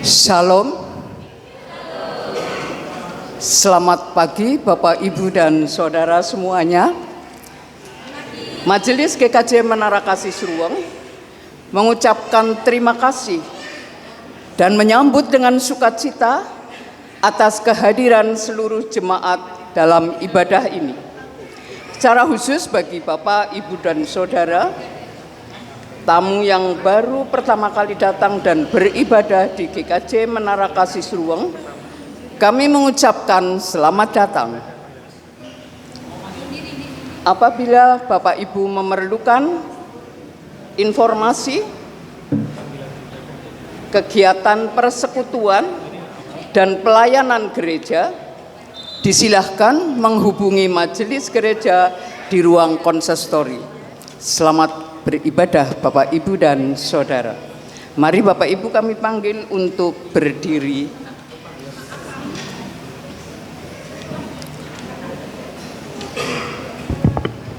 Shalom. Selamat pagi Bapak, Ibu, dan Saudara semuanya. Majelis GKJ Menara Kasih Seruang mengucapkan terima kasih dan menyambut dengan sukacita atas kehadiran seluruh jemaat dalam ibadah ini. Secara khusus bagi Bapak, Ibu, dan Saudara, tamu yang baru pertama kali datang dan beribadah di GKJ Menara Kasih Seruang, kami mengucapkan selamat datang. Apabila Bapak Ibu memerlukan informasi, kegiatan persekutuan, dan pelayanan gereja, disilahkan menghubungi majelis gereja di ruang konsistori. Selamat beribadah Bapak, Ibu, dan Saudara. Mari Bapak Ibu kami panggil untuk berdiri.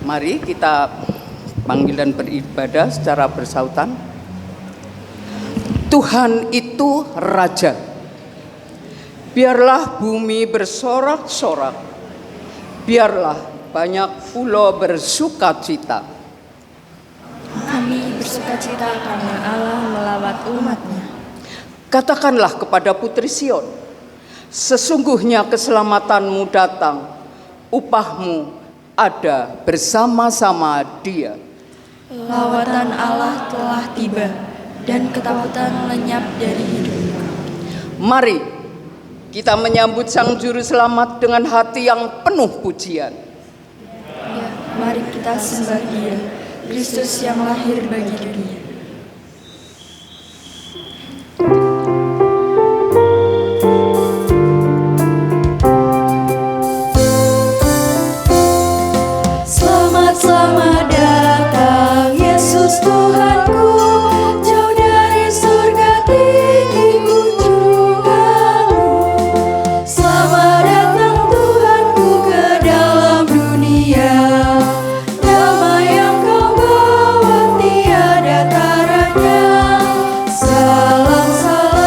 Mari kita panggil dan beribadah secara bersautan. Tuhan itu Raja. Biarlah bumi bersorak-sorak. Biarlah banyak pulau bersukacita. Kami bersukacita karena Allah melawat umat-Nya. Katakanlah kepada Putri Sion, sesungguhnya keselamatanmu datang, upahmu ada bersama-sama Dia. Lawatan Allah telah tiba dan ketakutan lenyap dari hidup. Mari kita menyambut Sang Juru Selamat dengan hati yang penuh pujian. Ya, mari kita sembah Dia, Kristus yang lahir bagi dunia. Selamat datang Yesus Tuhanku, jauh dari surga tinggi kunjunganmu. Selamat datang Tuhanku ke dalam dunia, damai yang kau bawa tiada taranya. Salam salam.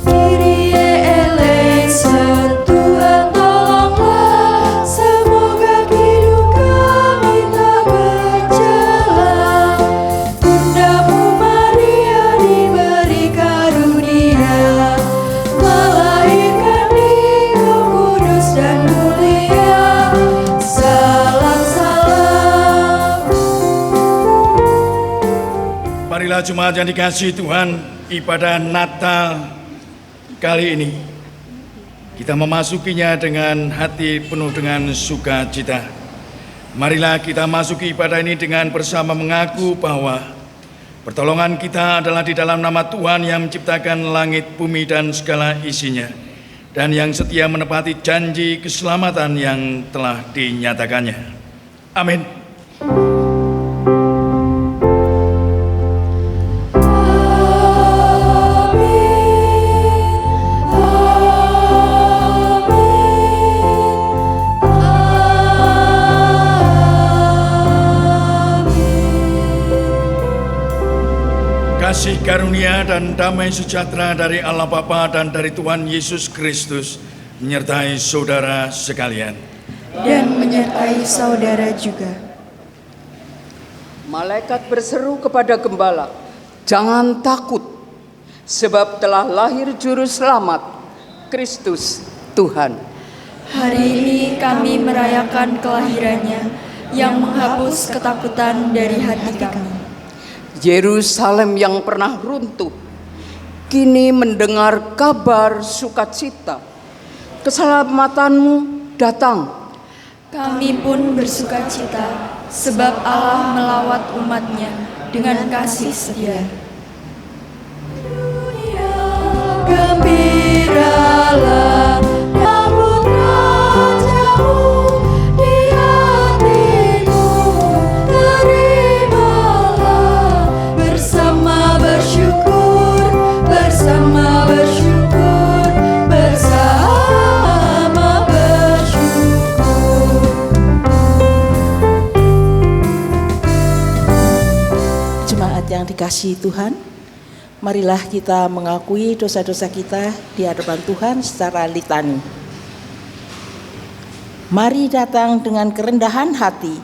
Kyrie eleison, Tuhan tolonglah, semoga hidup kami tak berjalan. Bundamu Maria diberi karunia, melahirkan Engkau kudus dan mulia. Salam salam. Marilah jemaat yang dikasihi Tuhan, ibadah Natal kali ini kita memasukinya dengan hati penuh dengan sukacita. Marilah kita masuki ibadah ini dengan bersama mengaku bahwa pertolongan kita adalah di dalam nama Tuhan yang menciptakan langit, bumi, dan segala isinya, dan yang setia menepati janji keselamatan yang telah dinyatakannya. Amin. Kasih karunia dan damai sejahtera dari Allah Bapa dan dari Tuhan Yesus Kristus menyertai saudara sekalian. Dan menyertai saudara juga. Malaikat berseru kepada gembala, jangan takut, sebab telah lahir Juru Selamat, Kristus Tuhan. Hari ini kami merayakan kelahirannya yang menghapus ketakutan dari hati kami. Yerusalem yang pernah runtuh kini mendengar kabar sukacita. Keselamatanmu datang. Kami pun bersukacita sebab Allah melawat umat-Nya dengan kasih setia. Gembiralah, nyambut Rajamu di hatimu. Terimalah bersama bersyukur, bersama bersyukur, bersama bersyukur. dikasihi Tuhan, marilah kita mengakui dosa-dosa kita di hadapan Tuhan secara litani. Mari datang dengan kerendahan hati,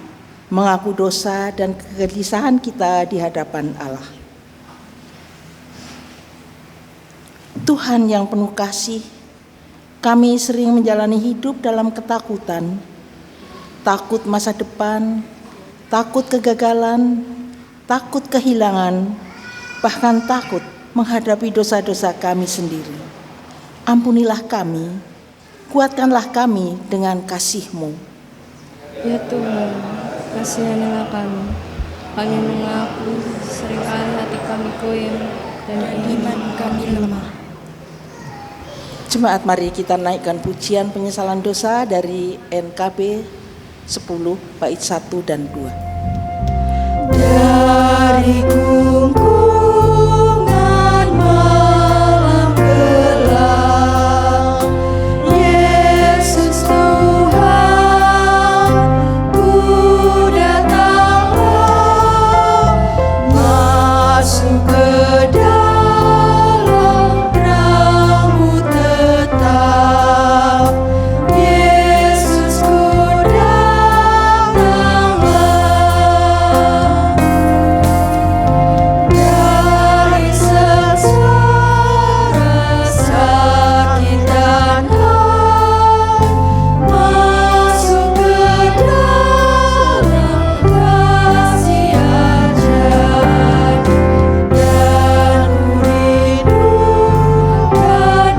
mengaku dosa dan kegelisahan kita di hadapan Allah. Tuhan yang penuh kasih, kami sering menjalani hidup dalam ketakutan, takut masa depan, takut kegagalan, takut kehilangan, bahkan takut menghadapi dosa-dosa kami sendiri. Ampunilah kami, kuatkanlah kami dengan kasih-Mu. Ya Tuhan, kasihanilah kami. Kami mengaku seringkali hati kami goyang dan iman kami lemah. Jemaat, mari kita naikkan pujian penyesalan dosa dari NKB 10 bait 1 dan 2. Dari gungkungan malam gelap, Yesus Tuhan, ku datanglah, masuk ke dalam terang-Mu tetap. Yesus, ku datanglah. Dari sengsara sakit dan haus, masuk ke dalam kasih ajaib, dan ku rindukan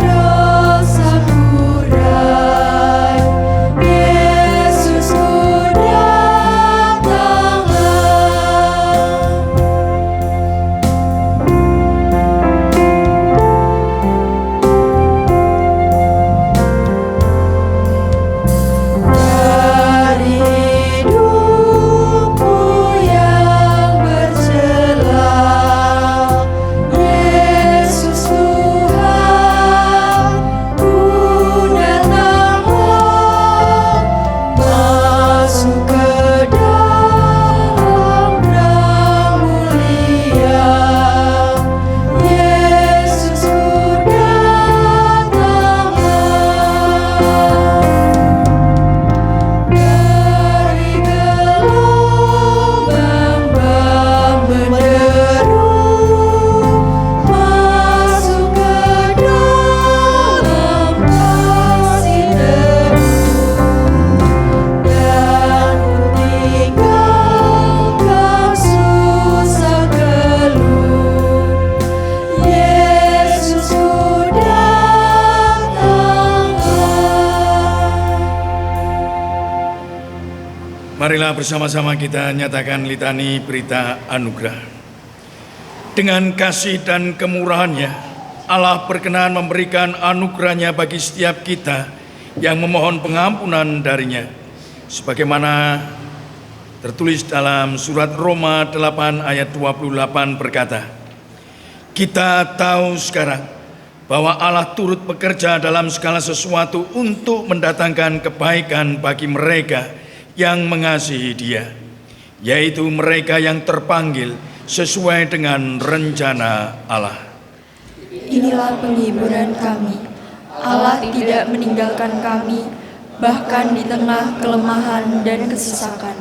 dosaku rai. Yesus, ku dari hidupku yang bercela, Yesus Tuhan, ku datanglah, masuk ke dalam terang mulia. Yesus, ku datanglah. Dari gelombang menderu, masuk ke dalam kasih teduh, dan ku tinggalkan susah keluh. Yesus, ku datanglah. Marilah bersama-sama kita nyatakan litani berita anugerah. Dengan kasih dan kemurahan-Nya, Allah berkenan memberikan anugerah-Nya bagi setiap kita yang memohon pengampunan dari-Nya. Sebagaimana tertulis dalam surat Roma 8 ayat 28 berkata, "Kita tahu sekarang bahwa Allah turut bekerja dalam segala sesuatu untuk mendatangkan kebaikan bagi mereka yang mengasihi Dia, yaitu mereka yang terpanggil sesuai dengan rencana Allah." Inilah penghiburan kami. Allah tidak meninggalkan kami, bahkan di tengah kelemahan dan kesesakan.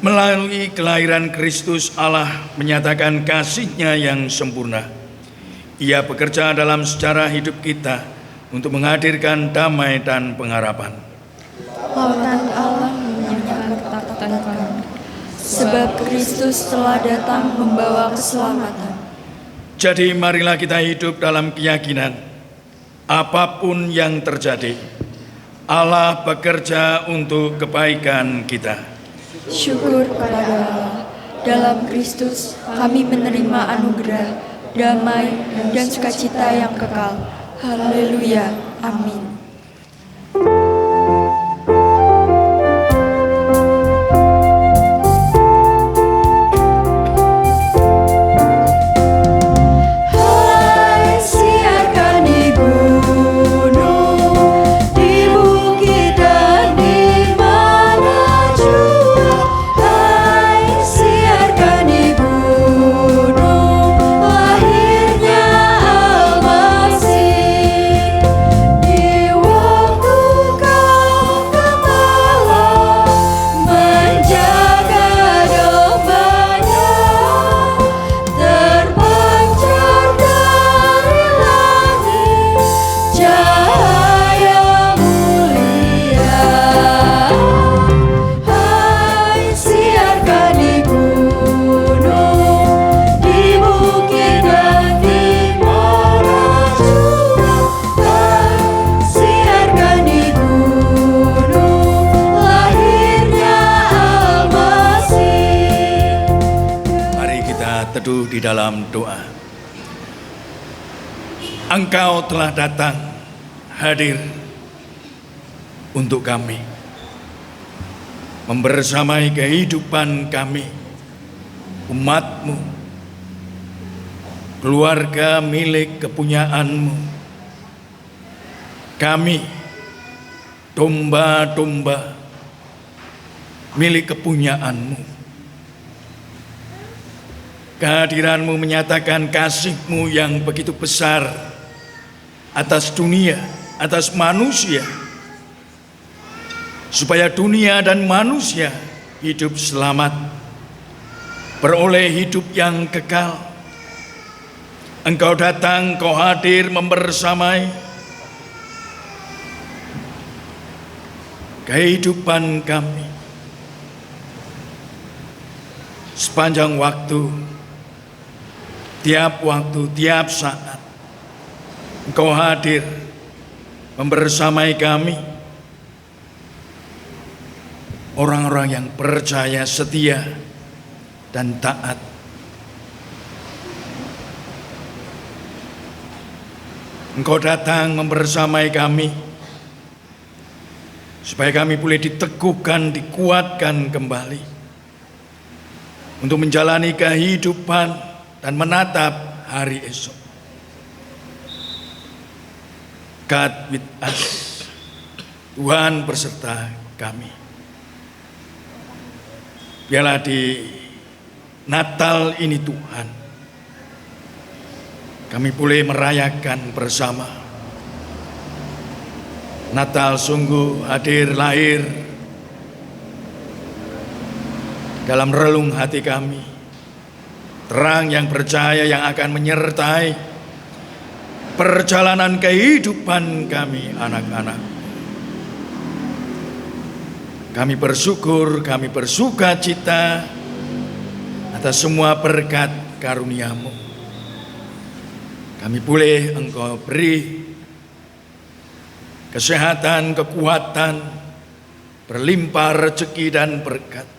Melalui kelahiran Kristus, Allah menyatakan kasih-Nya yang sempurna. Ia bekerja dalam sejarah hidup kita untuk menghadirkan damai dan pengharapan. Lautan Allah menyediakan ketakutan kami, sebab Kristus telah datang membawa keselamatan. Jadi marilah kita hidup dalam keyakinan, apapun yang terjadi, Allah bekerja untuk kebaikan kita. Syukur kepada Allah, dalam Kristus kami menerima anugerah, damai, dan sukacita yang kekal. Haleluya, amin. Hai, siarkan di gunung, di bukit dan di mana jua. Hai, siarkan di gunung, dalam doa. Engkau telah datang, hadir untuk kami, membersamai kehidupan kami, umat-Mu, keluarga milik kepunyaan-Mu. Kami, domba-domba milik kepunyaan-Mu. Kehadiran-Mu menyatakan kasih-Mu yang begitu besar atas dunia, atas manusia, supaya dunia dan manusia hidup selamat, beroleh hidup yang kekal. Engkau datang, Kau hadir membersamai kehidupan kami sepanjang waktu, tiap saat. Engkau hadir membersamai kami, orang-orang yang percaya, setia, dan taat. Engkau datang membersamai kami, supaya kami boleh diteguhkan, dikuatkan kembali untuk menjalani kehidupan dan menatap hari esok. God with us, Tuhan berserta kami. Biarlah di Natal ini Tuhan, kami boleh merayakan bersama. Natal sungguh hadir lahir dalam relung hati kami, terang yang percaya yang akan menyertai perjalanan kehidupan kami anak-anak. Kami bersyukur, kami bersuka cita atas semua berkat karunia-Mu. Kami boleh Engkau beri kesehatan, kekuatan, berlimpah rezeki dan berkat.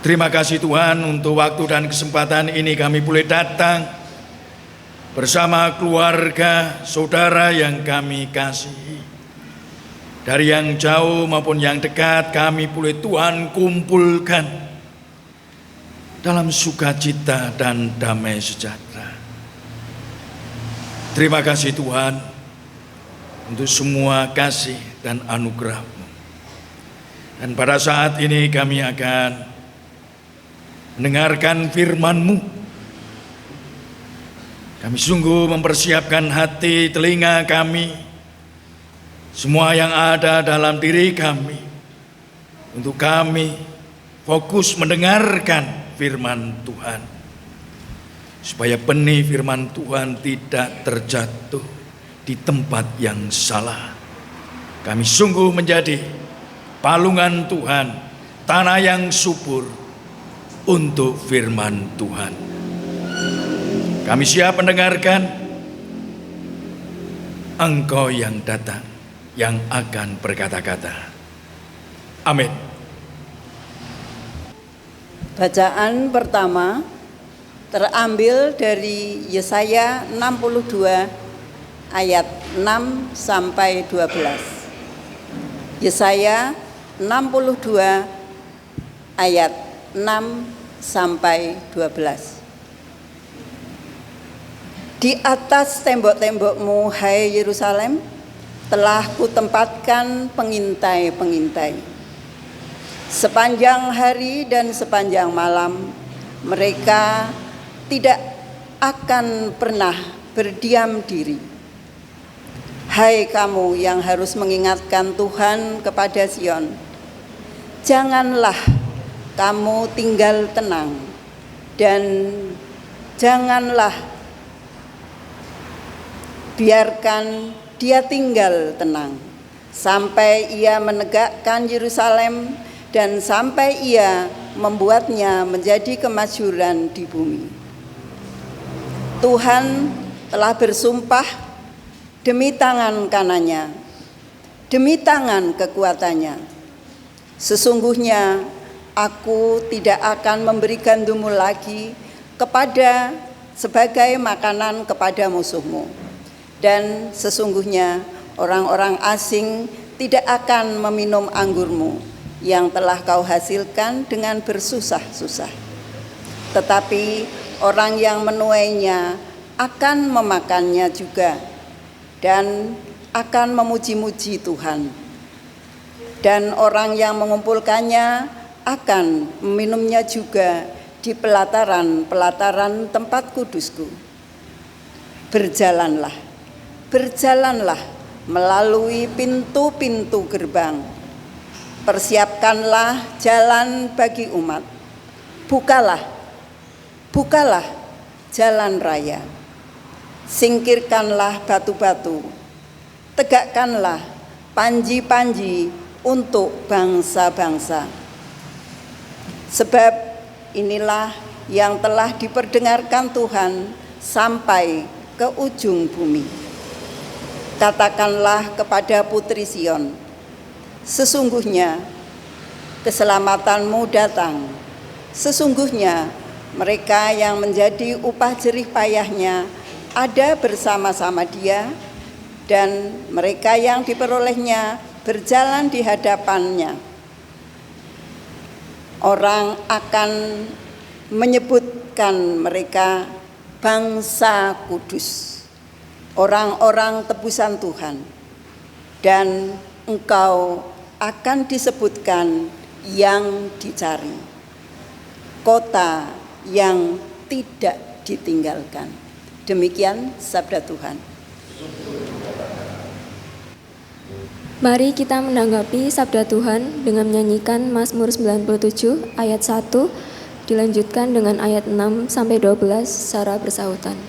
Terima kasih Tuhan untuk waktu dan kesempatan ini kami boleh datang bersama keluarga, saudara yang kami kasihi. Dari yang jauh maupun yang dekat kami boleh Tuhan kumpulkan dalam sukacita dan damai sejahtera. Terima kasih Tuhan untuk semua kasih dan anugerah-Mu. Dan pada saat ini kami akan mendengarkan firman-Mu. Kami sungguh mempersiapkan hati, telinga kami, semua yang ada dalam diri kami, untuk kami fokus mendengarkan firman Tuhan, supaya benih firman Tuhan tidak terjatuh di tempat yang salah. Kami sungguh menjadi palungan Tuhan, tanah yang subur untuk firman Tuhan. Kami siap mendengarkan Engkau yang datang, yang akan berkata-kata. Amin. Bacaan pertama terambil dari Yesaya 62 ayat 6 sampai 12. Yesaya 62 ayat 6 sampai 12. Di atas tembok-tembokmu, hai Yerusalem, telah kutempatkan pengintai-pengintai. Sepanjang hari dan sepanjang malam, mereka tidak akan pernah berdiam diri. Hai kamu yang harus mengingatkan Tuhan kepada Sion, janganlah kamu tinggal tenang, dan janganlah biarkan dia tinggal tenang sampai ia menegakkan Yerusalem dan sampai ia membuatnya menjadi kemakmuran di bumi. Tuhan telah bersumpah demi tangan kanannya, demi tangan kekuatannya, sesungguhnya aku tidak akan memberi gandummu lagi sebagai makanan kepada musuhmu. Dan sesungguhnya orang-orang asing tidak akan meminum anggurmu yang telah kau hasilkan dengan bersusah-susah. Tetapi orang yang menuainya akan memakannya juga dan akan memuji-muji Tuhan. Dan orang yang mengumpulkannya akan meminumnya juga di pelataran tempat kudusku. Berjalanlah melalui pintu-pintu gerbang. Persiapkanlah jalan bagi umat. Bukalah jalan raya. Singkirkanlah batu-batu. Tegakkanlah panji-panji untuk bangsa-bangsa. Sebab inilah yang telah diperdengarkan Tuhan sampai ke ujung bumi. Katakanlah kepada putri Sion, sesungguhnya keselamatanmu datang. Sesungguhnya mereka yang menjadi upah jerih payahnya ada bersama-sama dia, dan mereka yang diperolehnya berjalan di hadapannya. Orang akan menyebutkan mereka bangsa kudus, orang-orang tebusan Tuhan, dan engkau akan disebutkan yang dicari, kota yang tidak ditinggalkan. Demikian sabda Tuhan. Mari kita menanggapi sabda Tuhan dengan menyanyikan Mazmur 97 ayat 1 dilanjutkan dengan ayat 6 sampai 12 secara bersahutan.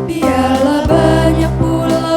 Biarlah banyak pula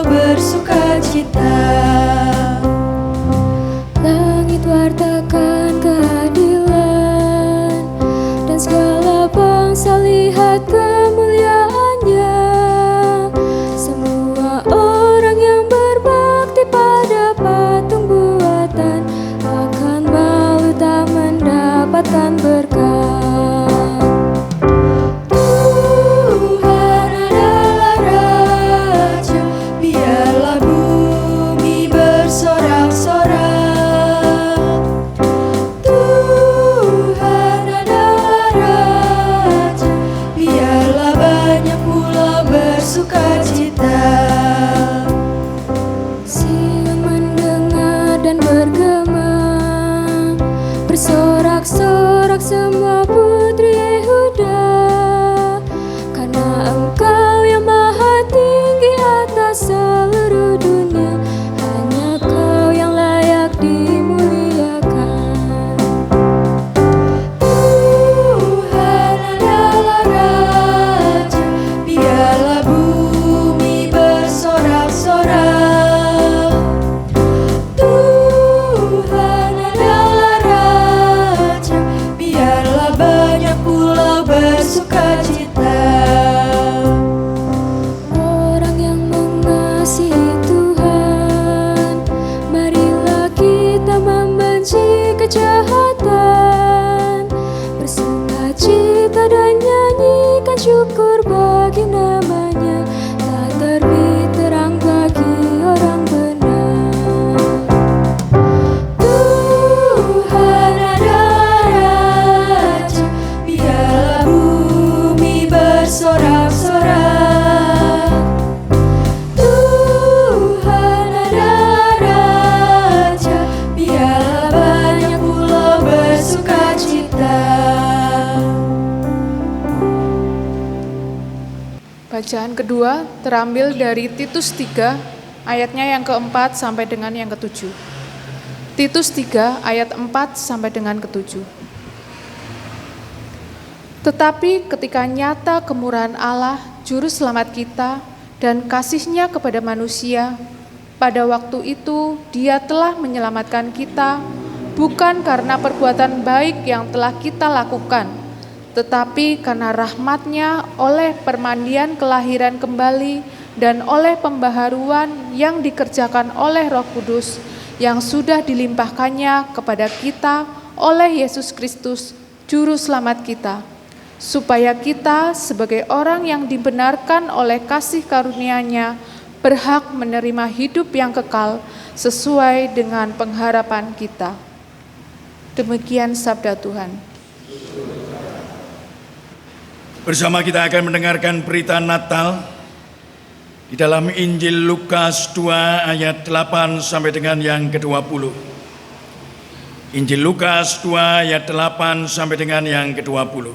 Bacaan kedua terambil dari Titus 3 ayatnya yang keempat sampai dengan yang ketujuh. Titus 3 ayat 4 sampai dengan ketujuh. Tetapi ketika nyata kemurahan Allah, Juru Selamat kita, dan kasih-Nya kepada manusia, pada waktu itu Dia telah menyelamatkan kita, bukan karena perbuatan baik yang telah kita lakukan, tetapi karena rahmat-Nya oleh permandian kelahiran kembali dan oleh pembaharuan yang dikerjakan oleh Roh Kudus yang sudah dilimpahkannya kepada kita oleh Yesus Kristus, Juru Selamat kita, supaya kita sebagai orang yang dibenarkan oleh kasih karunia-Nya berhak menerima hidup yang kekal sesuai dengan pengharapan kita. Demikian sabda Tuhan. Bersama kita akan mendengarkan berita Natal di dalam Injil Lukas 2 ayat 8 sampai dengan yang ke-20. Injil Lukas 2 ayat 8 sampai dengan yang ke-20.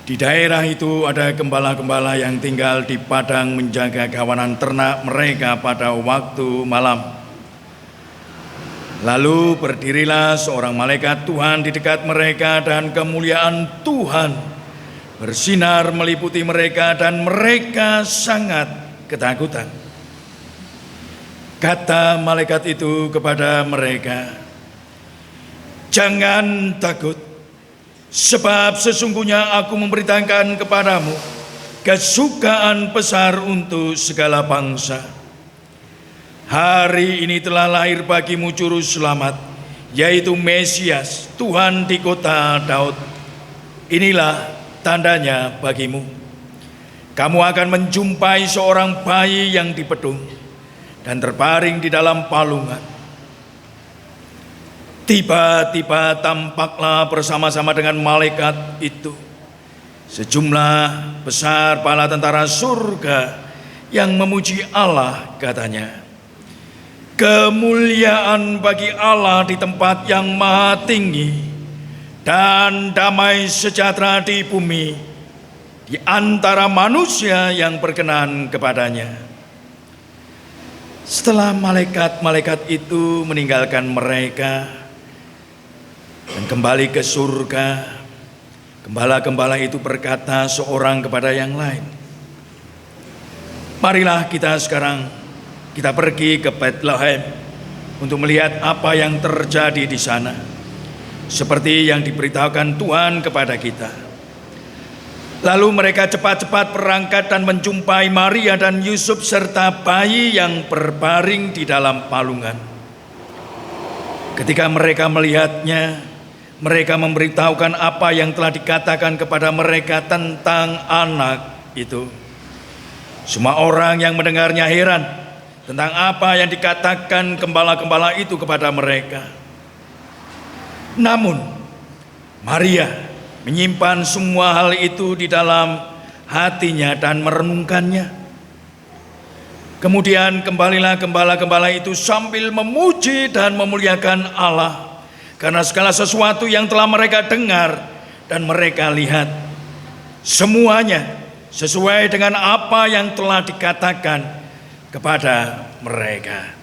Di daerah itu ada gembala-gembala yang tinggal di padang menjaga kawanan ternak mereka pada waktu malam. Lalu berdirilah seorang malaikat Tuhan di dekat mereka dan kemuliaan Tuhan bersinar meliputi mereka dan mereka sangat ketakutan. Kata malaikat itu kepada mereka, "Jangan takut, sebab sesungguhnya aku memberitakan kepadamu kesukaan besar untuk segala bangsa. Hari ini telah lahir bagimu Juru Selamat, yaitu Mesias, Tuhan di kota Daud. Inilah tandanya bagimu. Kamu akan menjumpai seorang bayi yang dipedung dan terbaring di dalam palungan. Tiba-tiba tampaklah bersama-sama dengan malaikat itu sejumlah besar bala tentara surga yang memuji Allah, katanya, kemuliaan bagi Allah di tempat yang maha tinggi, dan damai sejahtera di bumi di antara manusia yang berkenan kepadanya." Setelah malaikat-malaikat itu meninggalkan mereka dan kembali ke surga, gembala-gembala itu berkata seorang kepada yang lain, "Marilah kita sekarang kita pergi ke Bethlehem untuk melihat apa yang terjadi di sana, seperti yang diberitahukan Tuhan kepada kita." Lalu mereka cepat-cepat berangkat dan menjumpai Maria dan Yusuf serta bayi yang berbaring di dalam palungan. Ketika mereka melihatnya, mereka memberitahukan apa yang telah dikatakan kepada mereka tentang anak itu. Semua orang yang mendengarnya heran tentang apa yang dikatakan gembala-gembala itu kepada mereka. Namun Maria menyimpan semua hal itu di dalam hatinya dan merenungkannya. Kemudian kembalilah gembala-gembala itu sambil memuji dan memuliakan Allah karena segala sesuatu yang telah mereka dengar dan mereka lihat. Semuanya sesuai dengan apa yang telah dikatakan kepada mereka.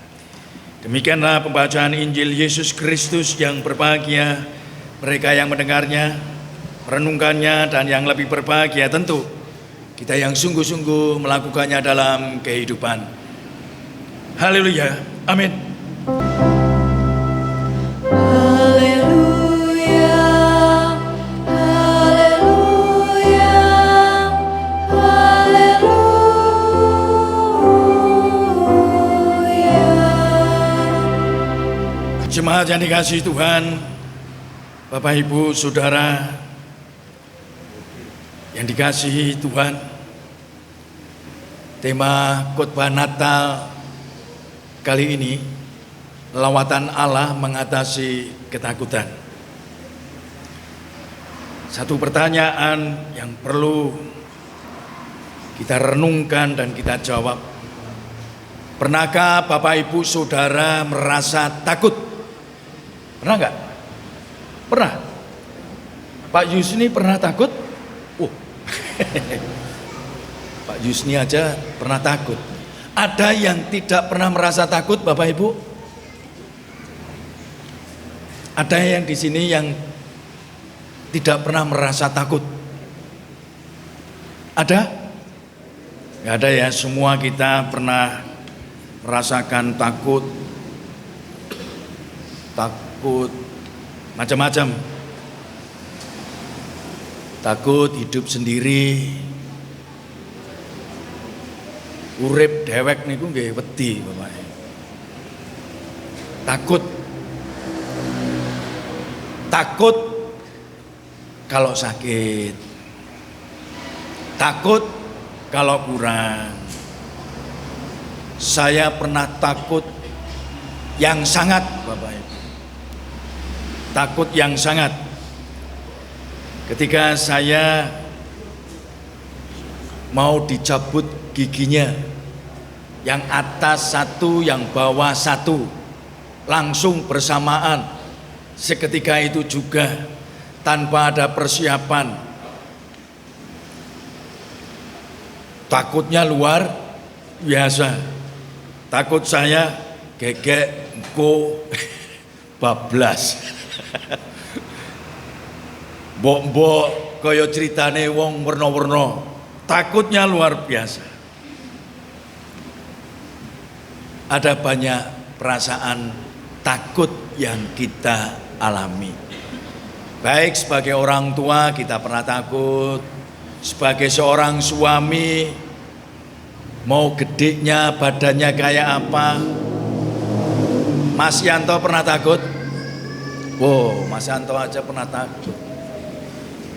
Demikianlah pembacaan Injil Yesus Kristus yang berbahagia mereka yang mendengarnya, merenungkannya, dan yang lebih berbahagia tentu kita yang sungguh-sungguh melakukannya dalam kehidupan. Haleluya, amin. Haleluya, haleluya, haleluya. Jemaat yang dikasihi Tuhan, Bapak Ibu Saudara yang dikasihi Tuhan, tema khotbah Natal kali ini, lawatan Allah mengatasi ketakutan. Satu pertanyaan yang perlu kita renungkan dan kita jawab. Pernahkah Bapak Ibu Saudara merasa takut? Pernah enggak? Pernah? Pak Yusni pernah takut? Pak Yusni aja pernah takut. Ada yang tidak pernah merasa takut, Bapak Ibu? Ada yang di sini yang tidak pernah merasa takut? Ada? Nggak ada ya, semua kita pernah merasakan takut macam-macam. Takut hidup sendiri, urip dewek niku nggih wedi Bapak. Takut kalau sakit, takut kalau kurang. Saya pernah takut yang sangat, Bapak Ibu. Takut yang sangat. Ketika saya mau dicabut giginya, yang atas satu, yang bawah satu, langsung bersamaan. Seketika itu juga tanpa ada persiapan. Takutnya luar biasa. Takut saya gegek engko bablas. Mbok-mbok kaya ceritane wong werna-werna. Takutnya luar biasa. Ada banyak perasaan takut yang kita alami. Baik sebagai orang tua kita pernah takut, sebagai seorang suami mau gedenya badannya kayak apa. Mas Yanto pernah takut? Wow, Mas Yanto aja pernah takut.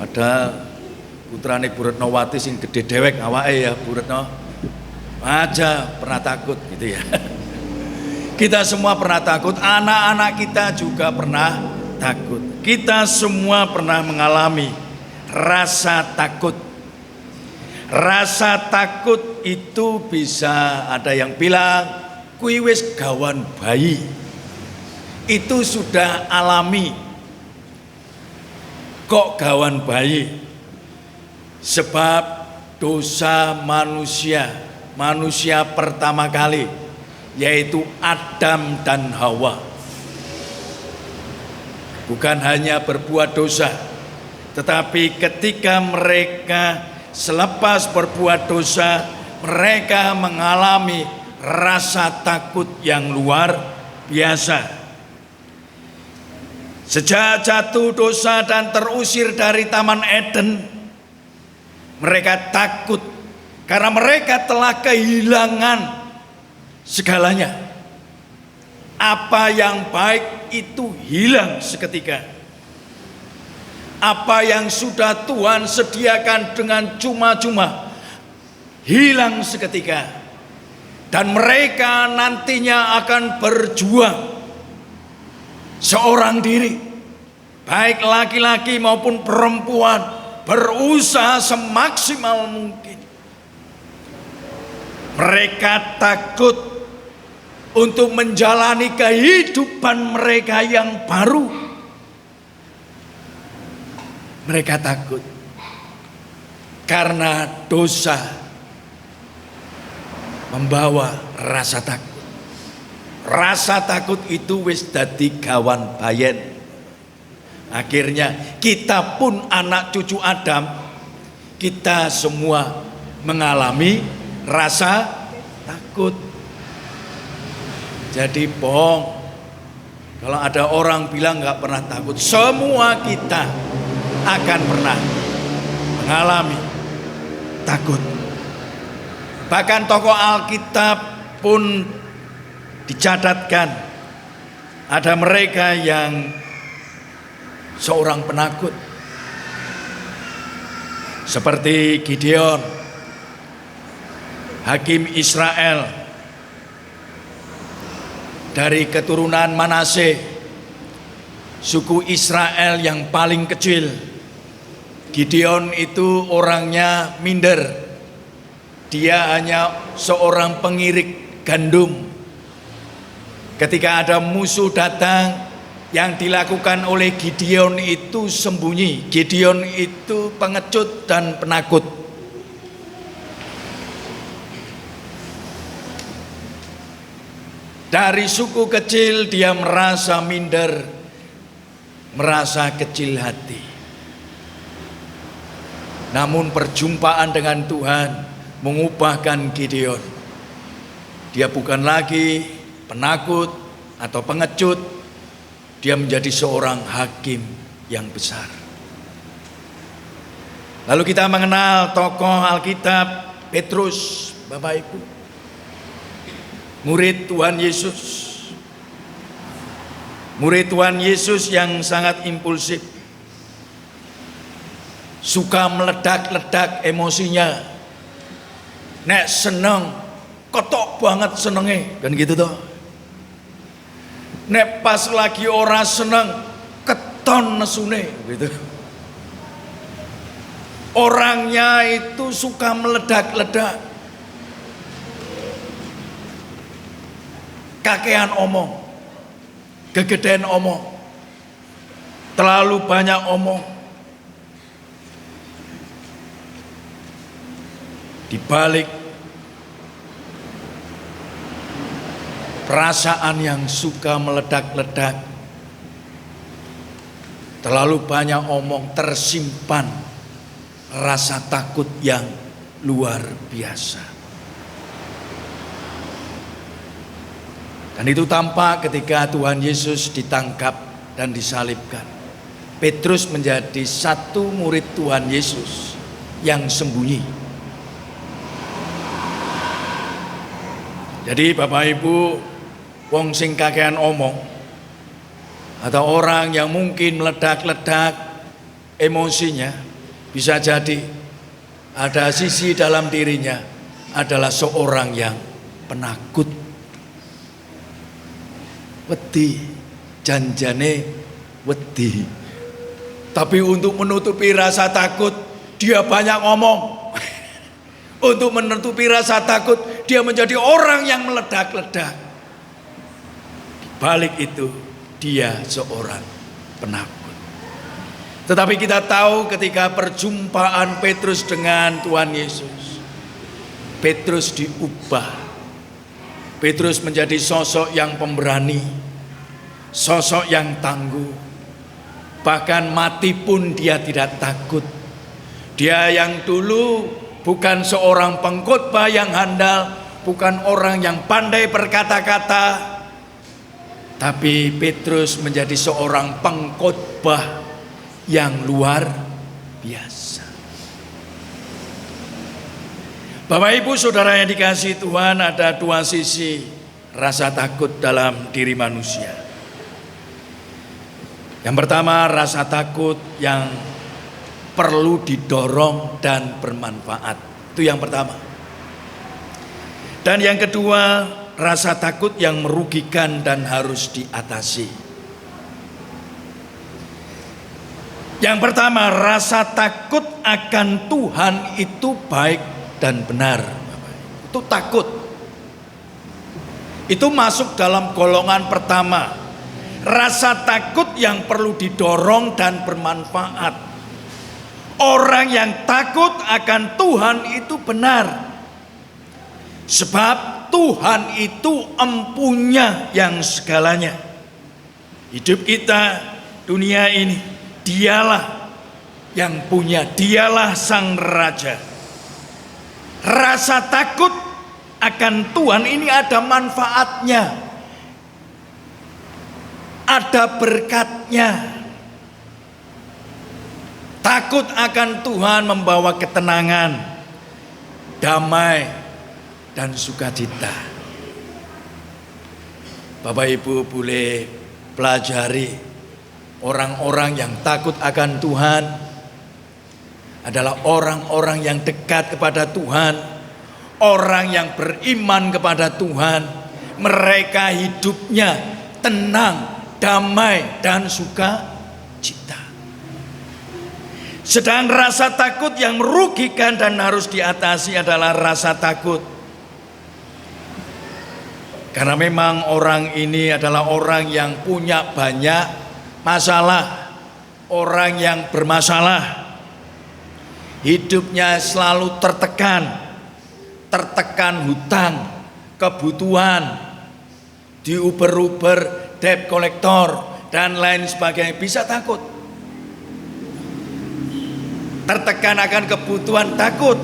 Padahal putrane Bu Retnowati sing gede dewek awake ya, Bu Retno aja pernah takut gitu ya. Kita semua pernah takut, anak-anak kita juga pernah takut. Kita semua pernah mengalami rasa takut. Rasa takut itu bisa ada yang bilang kuwi wis gawan bayi. Itu sudah alami. Kok gawan bayi? Sebab dosa manusia pertama kali, yaitu Adam dan Hawa. Bukan hanya berbuat dosa, tetapi ketika mereka selepas berbuat dosa, mereka mengalami rasa takut yang luar biasa. Sejak jatuh dosa dan terusir dari Taman Eden, mereka takut karena mereka telah kehilangan segalanya. Apa yang baik itu hilang seketika. Apa yang sudah Tuhan sediakan dengan cuma-cuma hilang seketika. Dan mereka nantinya akan berjuang seorang diri, baik laki-laki maupun perempuan, berusaha semaksimal mungkin. Mereka takut untuk menjalani kehidupan mereka yang baru. Mereka takut karena dosa membawa rasa takut. Rasa takut itu wis dadi gawan bayen. Akhirnya kita pun anak cucu Adam, kita semua mengalami rasa takut. Jadi bohong kalau ada orang bilang nggak pernah takut. Semua kita akan pernah mengalami takut. Bahkan tokoh Alkitab pun dicatatkan ada mereka yang seorang penakut, seperti Gideon, hakim Israel dari keturunan Manase, suku Israel yang paling kecil. Gideon itu orangnya minder, dia hanya seorang pengirik gandum. Ketika ada musuh datang, yang dilakukan oleh Gideon itu sembunyi. Gideon itu pengecut dan penakut. Dari suku kecil dia merasa minder, merasa kecil hati. Namun perjumpaan dengan Tuhan mengubahkan Gideon. Dia bukan lagi penakut atau pengecut, dia menjadi seorang hakim yang besar. Lalu kita mengenal tokoh Alkitab Petrus, Bapak Ibu, murid Tuhan Yesus. Murid Tuhan Yesus yang sangat impulsif, suka meledak-ledak emosinya. Nek seneng, ketok banget senenge, kan gitu toh. Nek pas lagi ora seneng, keton nesune, gitu. Orangnya itu suka meledak-ledak, kakean omong, gegedean omong, terlalu banyak omong. Di balik perasaan yang suka meledak-ledak, terlalu banyak omong, tersimpan rasa takut yang luar biasa. Dan itu tampak ketika Tuhan Yesus ditangkap dan disalibkan. Petrus menjadi satu murid Tuhan Yesus yang sembunyi. Jadi Bapak Ibu, wong sing kakean omong atau orang yang mungkin meledak-ledak emosinya, bisa jadi ada sisi dalam dirinya adalah seorang yang penakut. Wedi, janjane wedi. Tapi untuk menutupi rasa takut, dia banyak ngomong. Untuk menutupi rasa takut, dia menjadi orang yang meledak-ledak. Di balik itu, dia seorang penakut. Tetapi kita tahu ketika perjumpaan Petrus dengan Tuhan Yesus, Petrus diubah. Petrus menjadi sosok yang pemberani, sosok yang tangguh. Bahkan mati pun dia tidak takut. Dia yang dulu bukan seorang pengkhotbah yang handal, bukan orang yang pandai berkata-kata, tapi Petrus menjadi seorang pengkhotbah yang luar biasa. Bapak Ibu Saudara yang dikasihi Tuhan, ada dua sisi rasa takut dalam diri manusia. Yang pertama, rasa takut yang perlu didorong dan bermanfaat. Itu yang pertama. Dan yang kedua, rasa takut yang merugikan dan harus diatasi. Yang pertama, rasa takut akan Tuhan itu baik dan benar. Itu takut. Itu masuk dalam golongan pertama. Rasa takut yang perlu didorong dan bermanfaat. Orang yang takut akan Tuhan itu benar. Sebab Tuhan itu empunya yang segalanya. Hidup kita, dunia ini, Dialah yang punya, Dialah sang raja. Rasa takut akan Tuhan ini ada manfaatnya, ada berkatnya. Takut akan Tuhan membawa ketenangan, damai, dan sukacita. Bapak Ibu boleh pelajari. Orang-orang yang takut akan Tuhan adalah orang-orang yang dekat kepada Tuhan, orang yang beriman kepada Tuhan. Mereka hidupnya tenang, damai, dan sukacita. Sedang rasa takut yang merugikan dan harus diatasi adalah rasa takut. Karena memang orang ini adalah orang yang punya banyak masalah, orang yang bermasalah, hidupnya selalu tertekan hutang, kebutuhan, diuber-uber, debt collector, dan lain sebagainya, bisa takut. Tertekan akan kebutuhan, takut.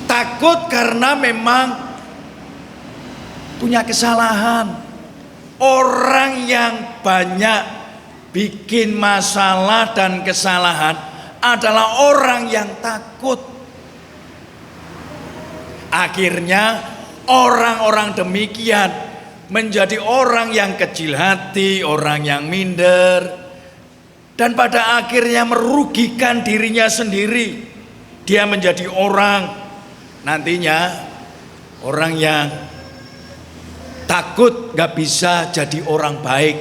Takut karena memang punya kesalahan. Orang yang banyak bikin masalah dan kesalahan adalah orang yang takut. Akhirnya orang-orang demikian menjadi orang yang kecil hati, orang yang minder, dan pada akhirnya merugikan dirinya sendiri. Dia menjadi orang nantinya orang yang takut gak bisa jadi orang baik.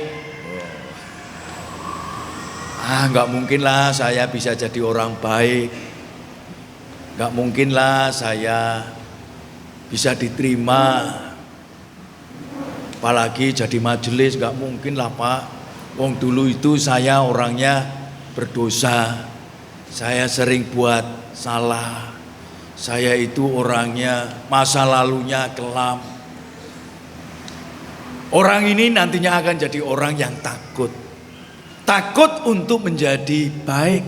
Gak mungkin lah saya bisa jadi orang baik. Gak mungkin lah saya bisa diterima. Apalagi jadi majelis, gak mungkin lah Pak. Wong dulu itu saya orangnya berdosa. Saya sering buat salah. Saya itu orangnya masa lalunya kelam. Orang ini nantinya akan jadi orang yang takut. Takut untuk menjadi baik.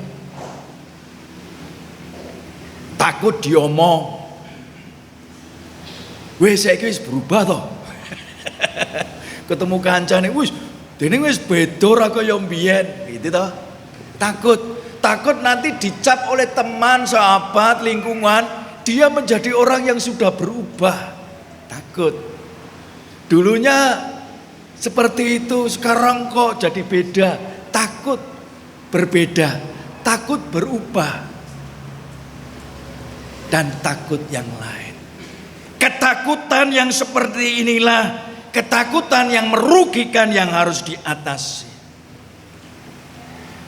Takut diomong. Wes saiki wis berubah toh. Ketemu kancane wis dene wis beda ra kaya mbiyen, gitu toh. Takut nanti dicap oleh teman, sahabat, lingkungan, dia menjadi orang yang sudah berubah. Takut. Dulunya seperti itu, sekarang kok jadi beda. Takut berbeda, takut berubah, dan takut yang lain. Ketakutan yang seperti inilah ketakutan yang merugikan yang harus diatasi.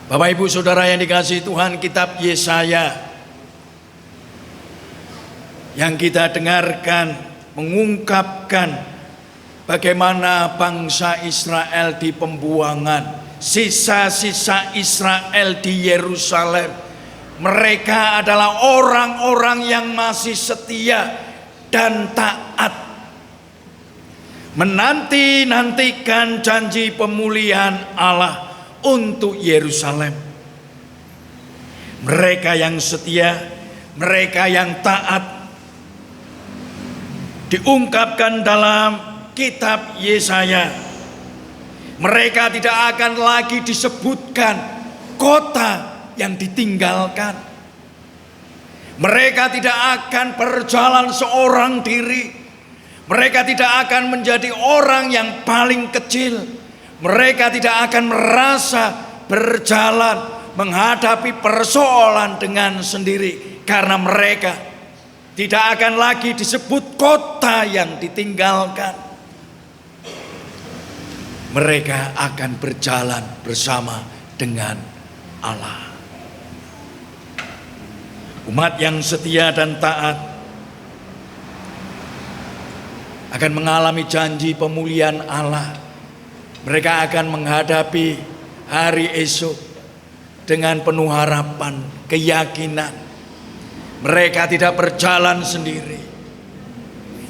Bapak Ibu Saudara yang dikasihi Tuhan, kitab Yesaya yang kita dengarkan mengungkapkan bagaimana bangsa Israel di pembuangan, sisa-sisa Israel di Yerusalem. Mereka adalah orang-orang yang masih setia dan taat, menanti-nantikan janji pemulihan Allah untuk Yerusalem. Mereka yang setia, mereka yang taat, diungkapkan dalam kitab Yesaya. Mereka tidak akan lagi disebutkan kota yang ditinggalkan. Mereka tidak akan berjalan seorang diri. Mereka tidak akan menjadi orang yang paling kecil. Mereka tidak akan merasa berjalan menghadapi persoalan dengan sendiri. Karena mereka tidak akan lagi disebut kota yang ditinggalkan. Mereka akan berjalan bersama dengan Allah. Umat yang setia dan taat akan mengalami janji pemulihan Allah. Mereka akan menghadapi hari esok dengan penuh harapan, keyakinan. Mereka tidak berjalan sendiri.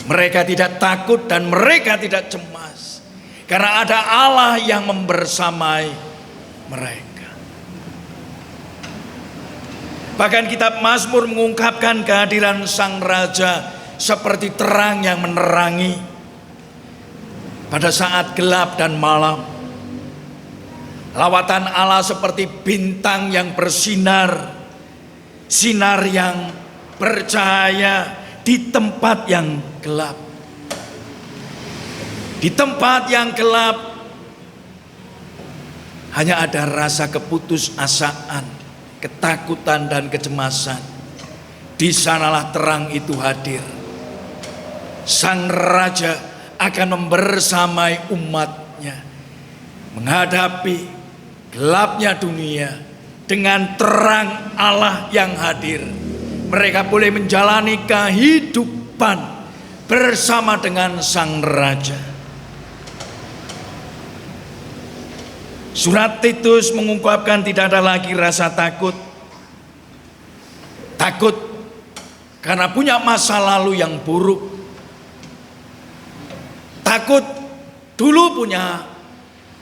Mereka tidak takut dan mereka tidak cemas. Karena ada Allah yang membersamai mereka. Bahkan kitab Mazmur mengungkapkan kehadiran Sang Raja seperti terang yang menerangi pada saat gelap dan malam. Lawatan Allah seperti bintang yang bersinar, sinar yang bercahaya di tempat yang gelap. Di tempat yang gelap hanya ada rasa keputusasaan, ketakutan dan kecemasan. Di sanalah terang itu hadir. Sang Raja akan membersamai umatnya menghadapi gelapnya dunia dengan terang Allah yang hadir. Mereka boleh menjalani kehidupan bersama dengan Sang Raja. Surat Titus mengungkapkan tidak ada lagi rasa takut. Takut karena punya masa lalu yang buruk. takut dulu punya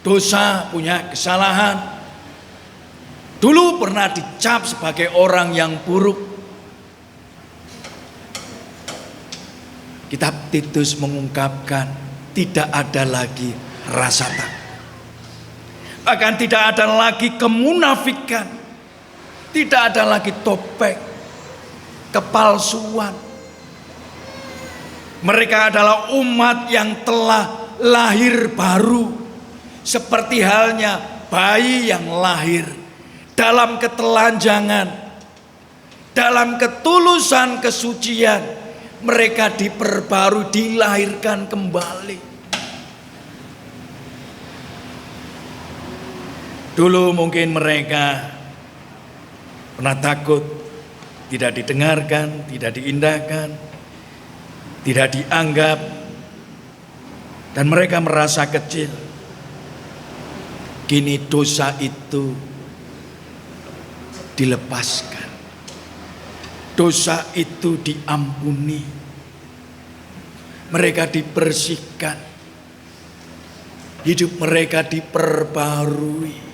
dosa, punya kesalahan. Dulu pernah dicap sebagai orang yang buruk. Kitab Titus mengungkapkan tidak ada lagi rasa takut. Bahkan tidak ada lagi kemunafikan. Tidak ada lagi topeng, kepalsuan. Mereka adalah umat yang telah lahir baru. Seperti halnya bayi yang lahir dalam ketelanjangan, dalam ketulusan kesucian, mereka diperbarui, dilahirkan kembali. Dulu mungkin mereka pernah takut, tidak didengarkan, tidak diindahkan, tidak dianggap, dan mereka merasa kecil. Kini dosa itu dilepaskan, dosa itu diampuni, mereka dibersihkan, hidup mereka diperbarui,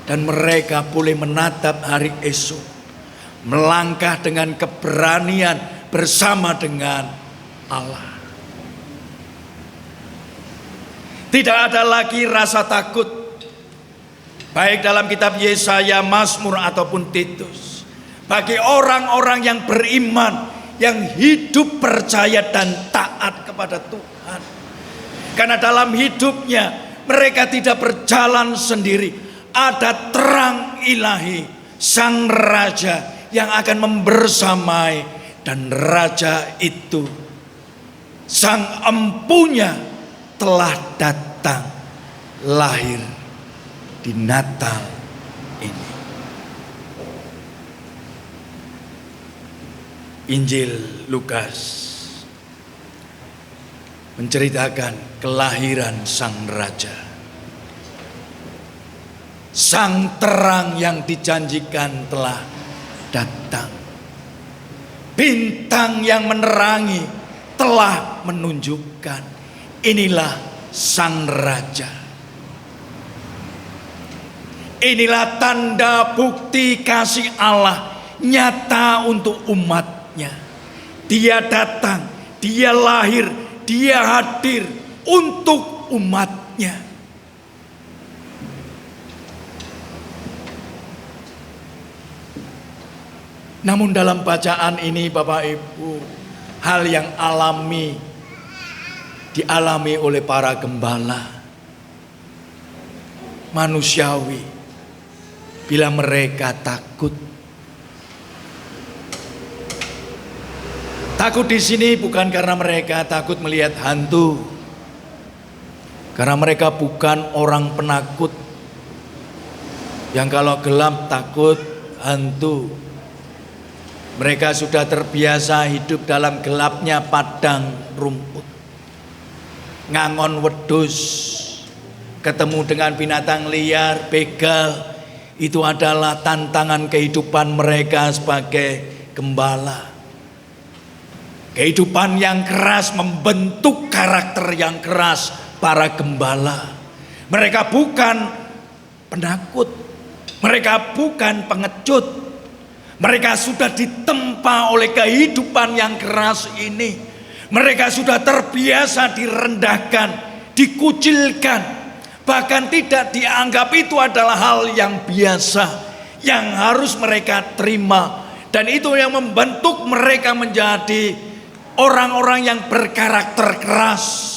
dan mereka boleh menatap hari esok, melangkah dengan keberanian bersama dengan Allah. Tidak ada lagi rasa takut, baik dalam kitab Yesaya, Mazmur ataupun Titus. Bagi orang-orang yang beriman, yang hidup percaya dan taat kepada Tuhan. Karena dalam hidupnya mereka tidak berjalan sendiri. Ada terang ilahi, Sang Raja yang akan membersamai. Dan Raja itu, Sang Empunya, telah datang lahir di Natal ini. Injil Lukas menceritakan kelahiran Sang Raja, Sang terang yang dijanjikan telah datang. Bintang yang menerangi telah menunjukkan, inilah Sang Raja. Inilah tanda bukti kasih Allah nyata untuk umatnya. Dia datang, dia lahir, dia hadir untuk umatnya. Namun dalam bacaan ini Bapak Ibu, hal yang dialami oleh para gembala, manusiawi, bila mereka takut. Takut di sini bukan karena mereka takut melihat hantu, karena mereka bukan orang penakut yang kalau gelap takut hantu. Mereka sudah terbiasa hidup dalam gelapnya padang rumput. Ngangon wedhus, ketemu dengan binatang liar, begal, itu adalah tantangan kehidupan mereka sebagai gembala. Kehidupan yang keras membentuk karakter yang keras para gembala. Mereka bukan penakut, mereka bukan pengecut. Mereka sudah ditempa oleh kehidupan yang keras ini. Mereka sudah terbiasa direndahkan, dikucilkan, bahkan tidak dianggap itu adalah hal yang biasa, yang harus mereka terima. Dan itu yang membentuk mereka menjadi orang-orang yang berkarakter keras.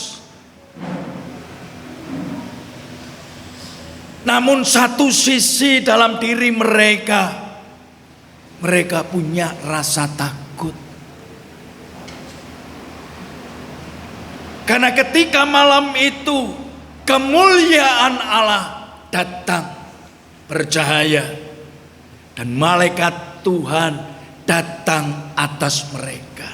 Namun satu sisi dalam diri mereka punya rasa takut. Karena ketika malam itu kemuliaan Allah datang bercahaya dan malaikat Tuhan datang atas mereka.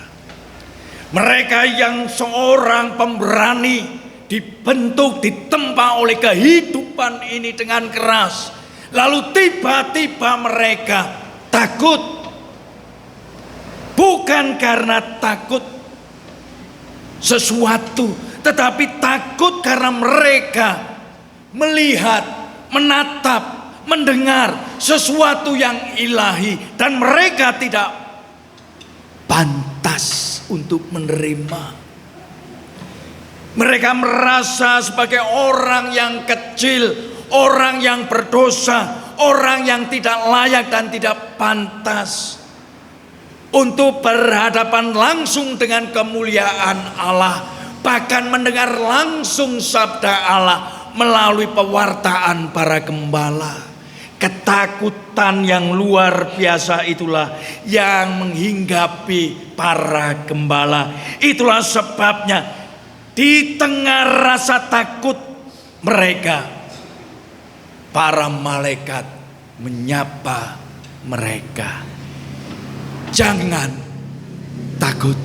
Mereka yang seorang pemberani dibentuk, ditempa oleh kehidupan ini dengan keras. Lalu tiba-tiba mereka takut. Bukan karena takut sesuatu, tetapi takut karena mereka melihat, menatap, mendengar sesuatu yang ilahi dan mereka tidak pantas untuk menerima. Mereka merasa sebagai orang yang kecil, orang yang berdosa, orang yang tidak layak dan tidak pantas untuk berhadapan langsung dengan kemuliaan Allah, bahkan mendengar langsung sabda Allah melalui pewartaan para gembala. Ketakutan yang luar biasa itulah yang menghinggapi para gembala. Itulah sebabnya di tengah rasa takut mereka, para malaikat menyapa mereka, jangan takut.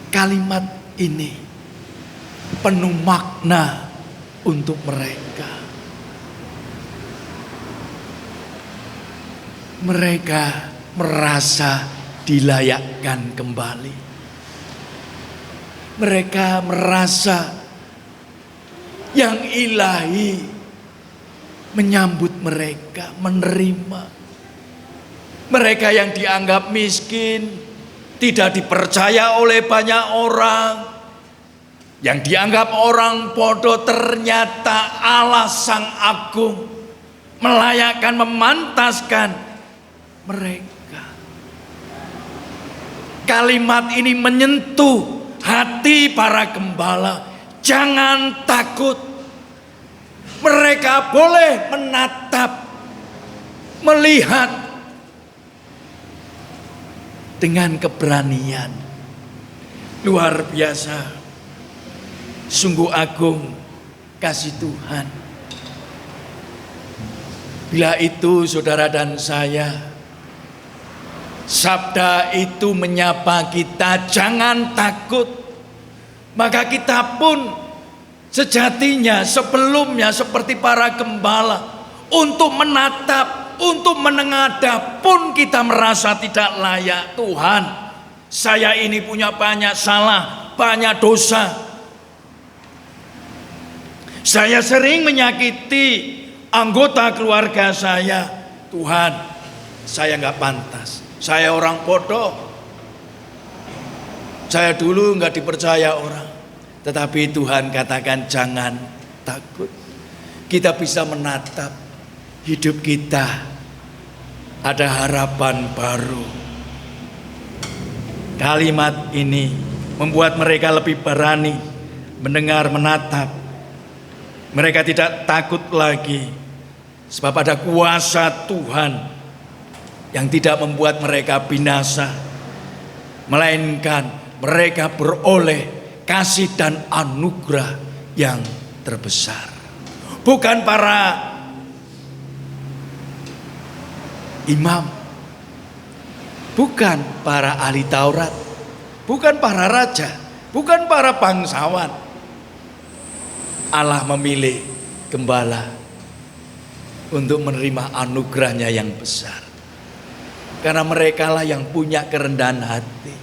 Kalimat ini penuh makna untuk mereka. Mereka merasa dilayakkan kembali. Mereka merasa yang ilahi menyambut mereka, menerima. Mereka yang dianggap miskin, tidak dipercaya oleh banyak orang, yang dianggap orang bodoh, ternyata Allah Sang Agung melayakkan, memantaskan mereka. Kalimat ini menyentuh hati para gembala. Jangan takut. Mereka boleh menatap, melihat dengan keberanian. Luar biasa. Sungguh agung kasih Tuhan. Bila itu saudara dan saya, sabda itu menyapa kita, jangan takut. Maka kita pun sejatinya sebelumnya seperti para gembala, untuk menatap, untuk menengadah pun kita merasa tidak layak. Tuhan, saya ini punya banyak salah, banyak dosa. Saya sering menyakiti anggota keluarga saya. Tuhan, saya nggak pantas. Saya orang bodoh. Saya dulu nggak dipercaya orang. Tetapi Tuhan katakan jangan takut. Kita bisa menatap hidup kita. Ada harapan baru. Kalimat ini membuat mereka lebih berani mendengar, menatap. Mereka tidak takut lagi. Sebab ada kuasa Tuhan yang tidak membuat mereka binasa, melainkan mereka beroleh kasih dan anugerah yang terbesar. Bukan para imam, bukan para ahli Taurat, bukan para raja, bukan para bangsawan. Allah memilih gembala untuk menerima anugerahnya yang besar. Karena merekalah yang punya kerendahan hati.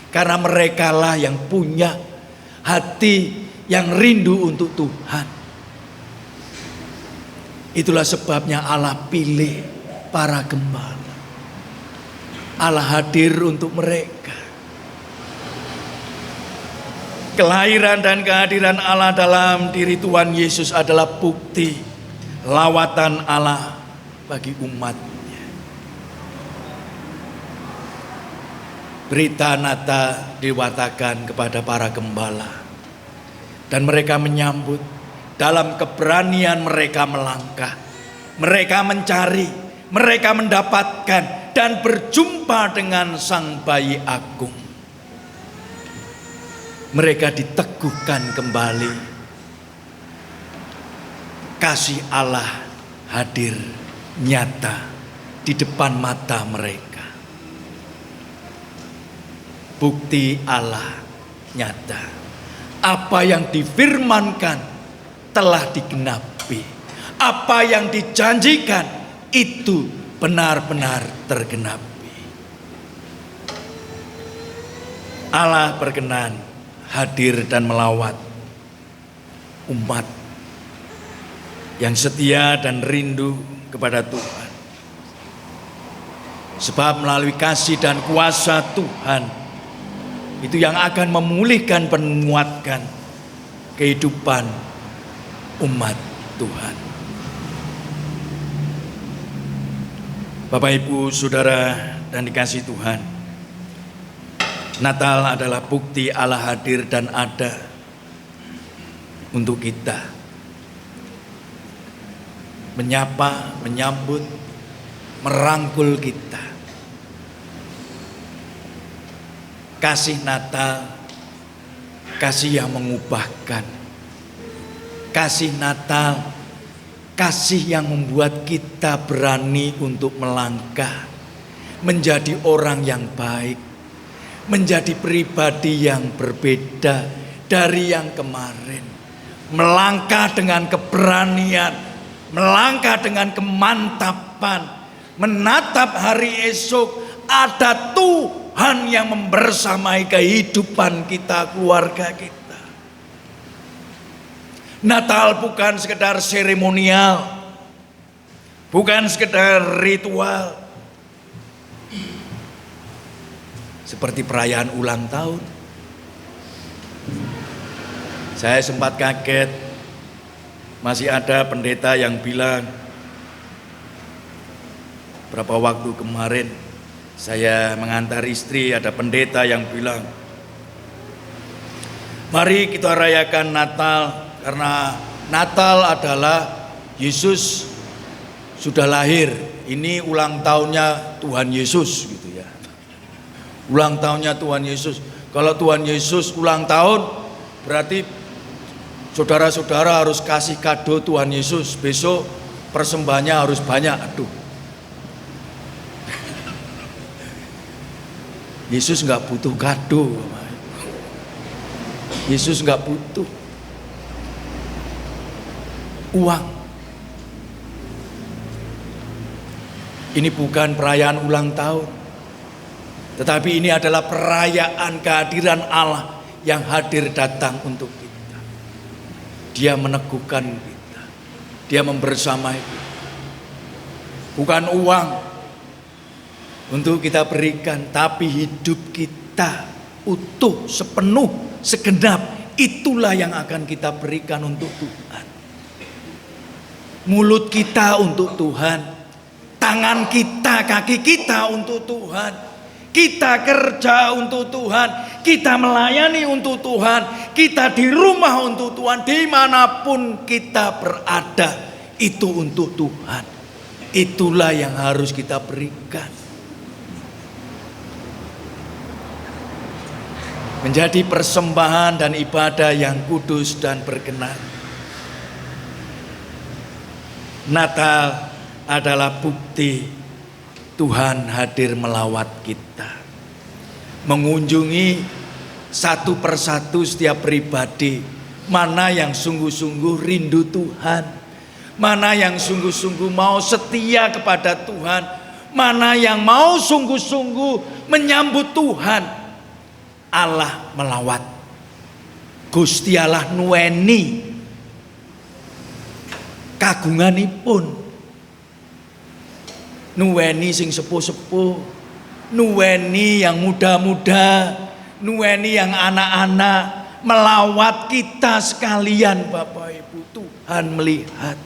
Karena merekalah yang punya hati yang rindu untuk Tuhan. Itulah sebabnya Allah pilih para gembala. Allah hadir untuk mereka. Kelahiran dan kehadiran Allah dalam diri Tuhan Yesus adalah bukti lawatan Allah bagi umatnya. Berita nata diwatakan kepada para gembala. Dan mereka menyambut, dalam keberanian mereka melangkah. Mereka mencari, mereka mendapatkan dan berjumpa dengan Sang Bayi Agung. Mereka diteguhkan kembali. Kasih Allah hadir nyata di depan mata mereka. Bukti Allah nyata. Apa yang difirmankan telah digenapi. Apa yang dijanjikan itu benar-benar tergenapi. Allah berkenan hadir dan melawat umat yang setia dan rindu kepada Tuhan. Sebab melalui kasih dan kuasa Tuhan, itu yang akan memulihkan dan menguatkan kehidupan umat Tuhan. Bapak, Ibu, Saudara dan dikasihi Tuhan, Natal adalah bukti Allah hadir dan ada untuk kita. Menyapa, menyambut, merangkul kita. Kasih Natal, kasih yang mengubahkan. Kasih Natal, kasih yang membuat kita berani untuk melangkah, menjadi orang yang baik, menjadi pribadi yang berbeda dari yang kemarin. Melangkah dengan keberanian, melangkah dengan kemantapan, menatap hari esok. Ada Tuhan yang membersamai kehidupan kita, keluarga kita. Natal bukan sekedar seremonial, bukan sekedar ritual, seperti perayaan ulang tahun. Saya sempat kaget, masih ada pendeta yang bilang, berapa waktu kemarin saya mengantar istri, ada pendeta yang bilang, mari kita rayakan Natal, karena Natal adalah Yesus sudah lahir. Ini ulang tahunnya Tuhan Yesus gitu ya. Ulang tahunnya Tuhan Yesus. Kalau Tuhan Yesus ulang tahun, berarti saudara-saudara harus kasih kado Tuhan Yesus. Besok persembahannya harus banyak. Aduh, Yesus nggak butuh kado. Yesus nggak butuh uang. Ini bukan perayaan ulang tahun, tetapi ini adalah perayaan kehadiran Allah yang hadir datang untuk kita. Dia meneguhkan kita, Dia membersamai kita. Bukan uang untuk kita berikan, tapi hidup kita utuh, sepenuh, segenap, itulah yang akan kita berikan untuk Tuhan. Mulut kita untuk Tuhan, tangan kita, kaki kita untuk Tuhan, kita kerja untuk Tuhan, kita melayani untuk Tuhan, kita di rumah untuk Tuhan, dimanapun kita berada, itu untuk Tuhan. Itulah yang harus kita berikan. Menjadi persembahan dan ibadah yang kudus dan berkenan. Natal adalah bukti Tuhan hadir melawat kita, mengunjungi satu persatu setiap pribadi. Mana yang sungguh-sungguh rindu Tuhan, mana yang sungguh-sungguh mau setia kepada Tuhan, mana yang mau sungguh-sungguh menyambut Tuhan. Allah melawat. Gusti Allah nuweni kagunganipun, nuweni sing sepuh-sepuh, nuweni yang muda-muda, nuweni yang anak-anak, melawat kita sekalian. Bapak Ibu, Tuhan melihat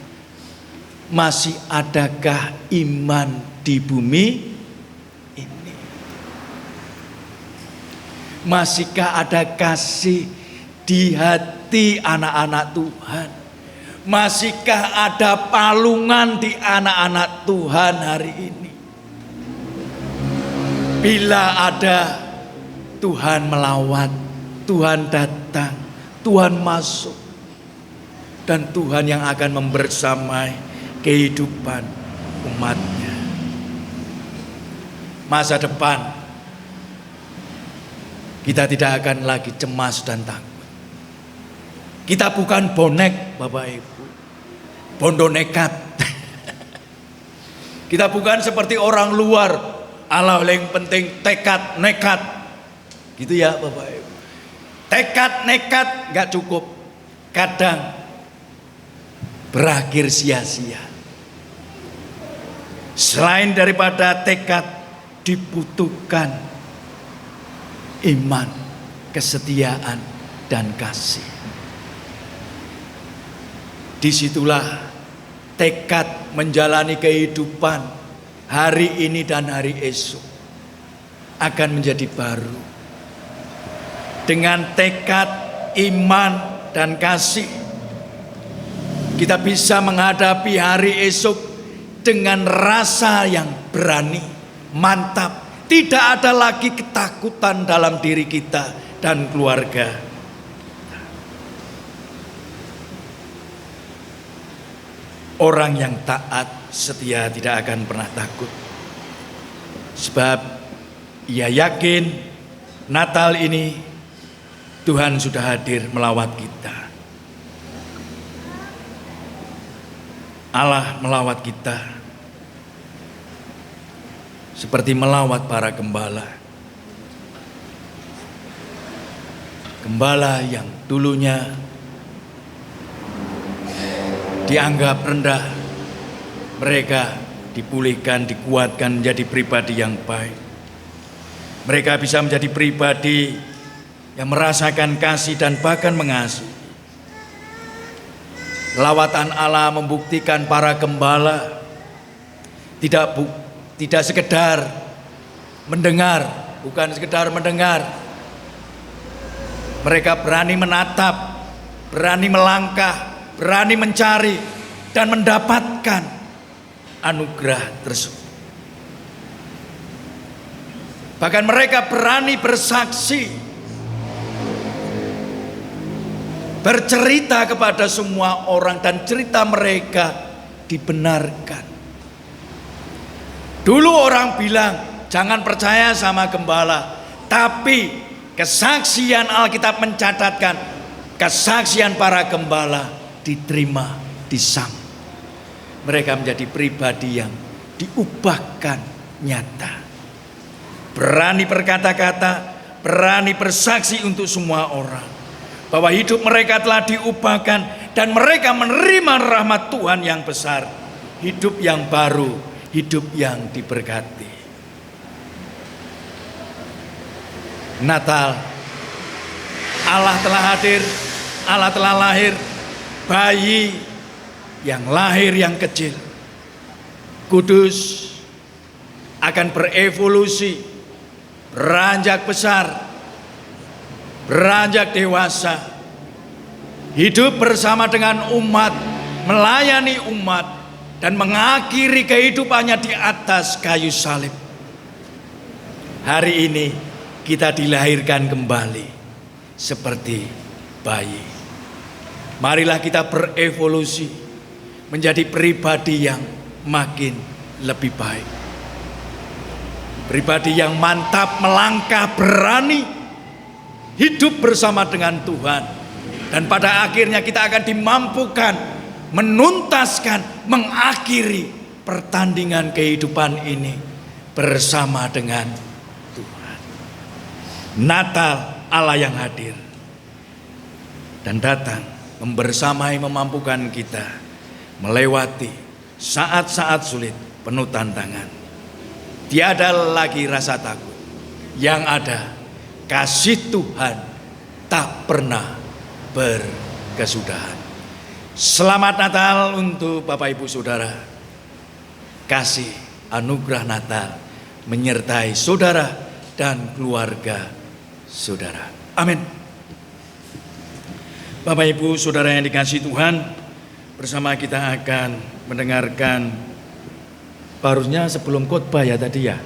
masih adakah iman di bumi ini? Masihkah ada kasih di hati anak-anak Tuhan? Masihkah ada palungan di anak-anak Tuhan hari ini? Bila ada, Tuhan melawat, Tuhan datang, Tuhan masuk, dan Tuhan yang akan membersamai kehidupan umatnya. Masa depan kita tidak akan lagi cemas dan takut. Kita bukan bonek, Bapak Ibu, bondo nekat. Kita bukan seperti orang luar, Allah yang penting tekad, nekat. Gitu ya Bapak Ibu. Tekad nekat nggak cukup, kadang berakhir sia-sia. Selain daripada tekad, dibutuhkan iman, kesetiaan, dan kasih. Disitulah tekad menjalani kehidupan hari ini dan hari esok akan menjadi baru. Dengan tekad, iman, dan kasih, kita bisa menghadapi hari esok dengan rasa yang berani, mantap. Tidak ada lagi ketakutan dalam diri kita dan keluarga. Orang yang taat setia tidak akan pernah takut. Sebab ia yakin Natal ini Tuhan sudah hadir melawat kita. Allah melawat kita seperti melawat para gembala. Gembala yang dulunya dianggap rendah, mereka dipulihkan, dikuatkan menjadi pribadi yang baik. Mereka bisa menjadi pribadi yang merasakan kasih dan bahkan mengasihi. Lawatan Allah membuktikan para gembala tidak sekedar mendengar, bukan sekedar mendengar. Mereka berani menatap, berani melangkah, berani mencari dan mendapatkan anugerah tersebut. Bahkan mereka berani bersaksi, bercerita kepada semua orang, dan cerita mereka dibenarkan. Dulu orang bilang jangan percaya sama gembala, tapi kesaksian Alkitab mencatatkan kesaksian para gembala diterima, disambut. Mereka menjadi pribadi yang diubahkan nyata. Berani berkata-kata, berani bersaksi untuk semua orang bahwa hidup mereka telah diubahkan dan mereka menerima rahmat Tuhan yang besar. Hidup yang baru, hidup yang diberkati. Natal, Allah telah hadir, Allah telah lahir. Bayi yang lahir yang kecil, kudus, akan berevolusi, beranjak besar, beranjak dewasa, hidup bersama dengan umat, melayani umat, dan mengakhiri kehidupannya di atas kayu salib. Hari ini kita dilahirkan kembali seperti bayi. Marilah kita berevolusi menjadi pribadi yang makin lebih baik. Pribadi yang mantap, melangkah, berani, hidup bersama dengan Tuhan. Dan pada akhirnya kita akan dimampukan menuntaskan, mengakhiri pertandingan kehidupan ini bersama dengan Tuhan. Natal, Allah yang hadir dan datang membersamai, memampukan kita melewati saat-saat sulit penuh tantangan. Tiada lagi rasa takut, yang ada kasih Tuhan tak pernah berkesudahan. Selamat Natal untuk Bapak Ibu Saudara. Kasih anugerah Natal menyertai saudara dan keluarga saudara. Amin. Bapak Ibu Saudara yang dikasihi Tuhan, bersama kita akan mendengarkan, harusnya sebelum khotbah ya tadi ya.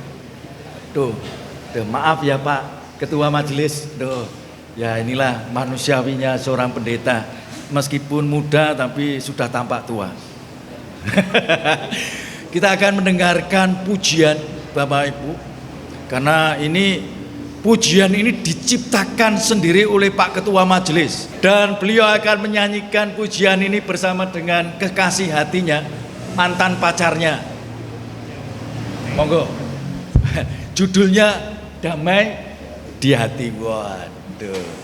Maaf ya Pak Ketua Majelis. Ya inilah manusiawinya seorang pendeta, meskipun muda tapi sudah tampak tua. Kita akan mendengarkan pujian Bapak Ibu, karena ini pujian ini diciptakan sendiri oleh Pak Ketua Majelis, dan beliau akan menyanyikan pujian ini bersama dengan kekasih hatinya, mantan pacarnya. Monggo. Judulnya Damai di hati. Waduh.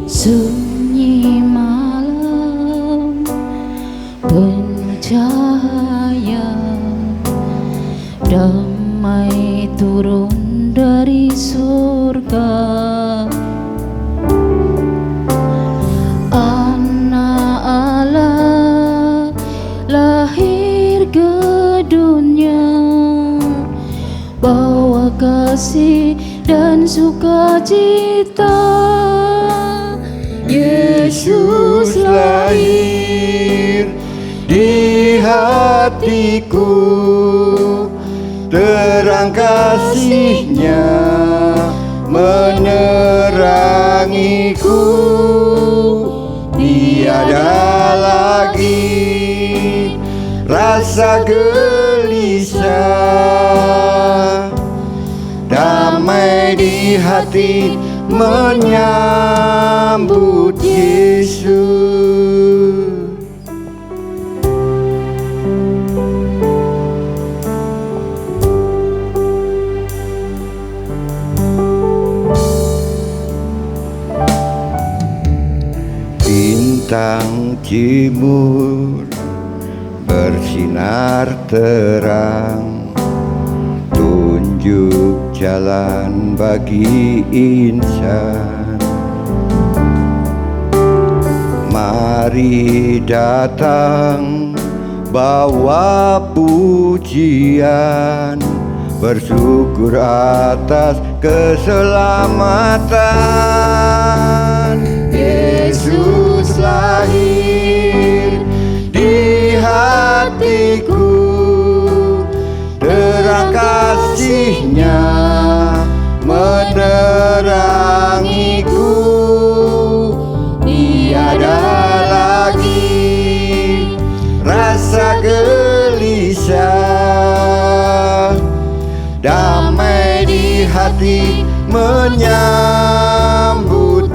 Sunyi malam penuh cahaya, damai turun dari surga. Anak Allah lahir ke dunia, bawa kasih dan sukacita. Yesus lahir di hatiku, terang kasih-Nya menerangiku. Tiada lagi rasa gelisah, damai di hati menyambut Yesus. Bintang timur bersinar terang, tunjuk jalan bagi insan. Mari datang bawa pujian, bersyukur atas keselamatan. Yesus lahir di hatiku, terang kasih-Nya menerangiku. Tiada lagi rasa gelisah, damai di hati menyambut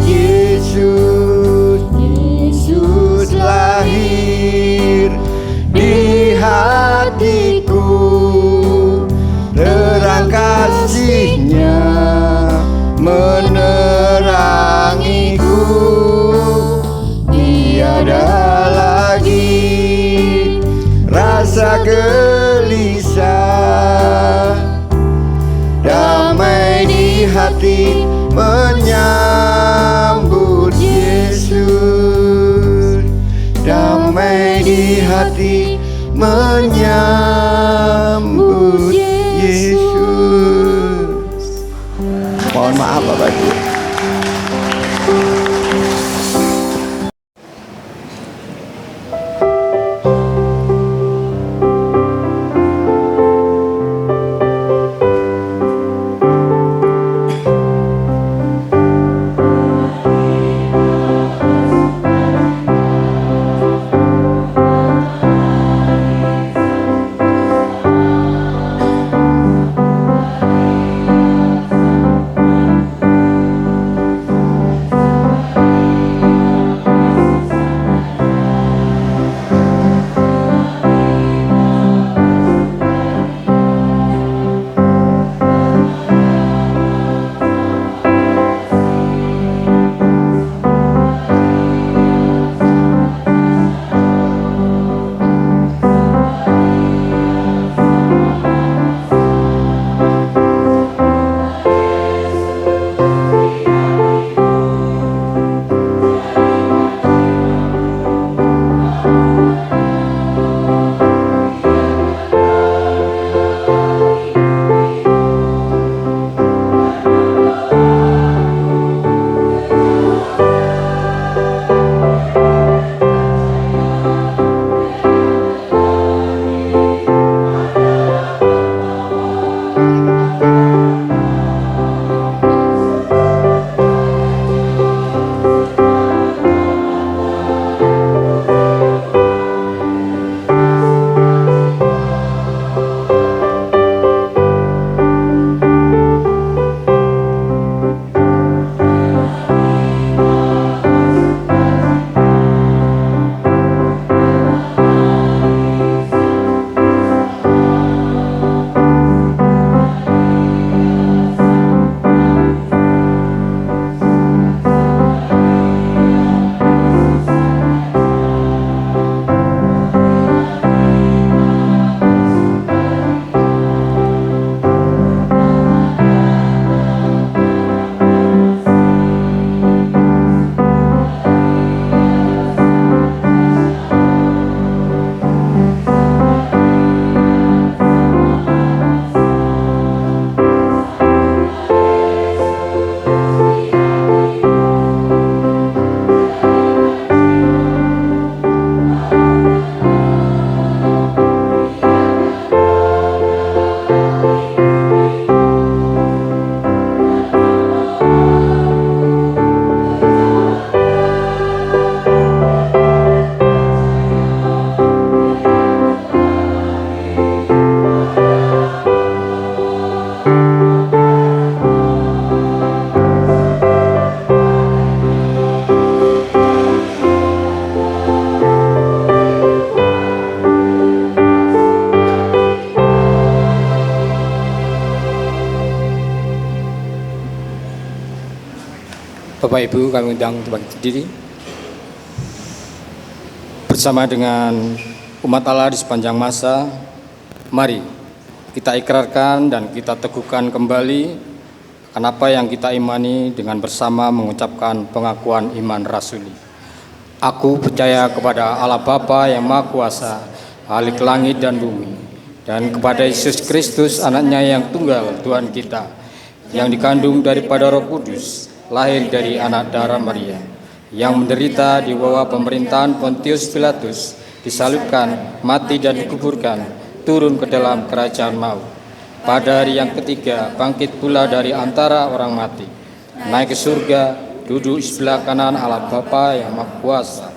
Yesus. Yesus lahir di hatiku, terang kasih-Nya menerangiku. Tiada lagi rasa gelisah, damai di hati menyambut Yesus. Damai di hati menyambut Yesus. Mohon maaf Bapak Ibu. Bapak Ibu, kami undang untuk berdiri bersama dengan umat Allah di sepanjang masa. Mari kita ikrarkan dan kita teguhkan kembali akan apa yang kita imani dengan bersama mengucapkan pengakuan iman rasuli. Aku percaya kepada Allah Bapa yang Maha Kuasa, Khalik langit dan bumi, dan kepada Yesus Kristus, anaknya yang tunggal, Tuhan kita, yang dikandung daripada Roh Kudus, lahir dari anak darah Maria, yang menderita di bawah pemerintahan Pontius Pilatus, disalibkan, mati dan dikuburkan, turun ke dalam kerajaan maut. Pada hari yang ketiga, bangkit pula dari antara orang mati, naik ke surga, duduk di sebelah kanan Allah Bapa yang Maha Kuasa,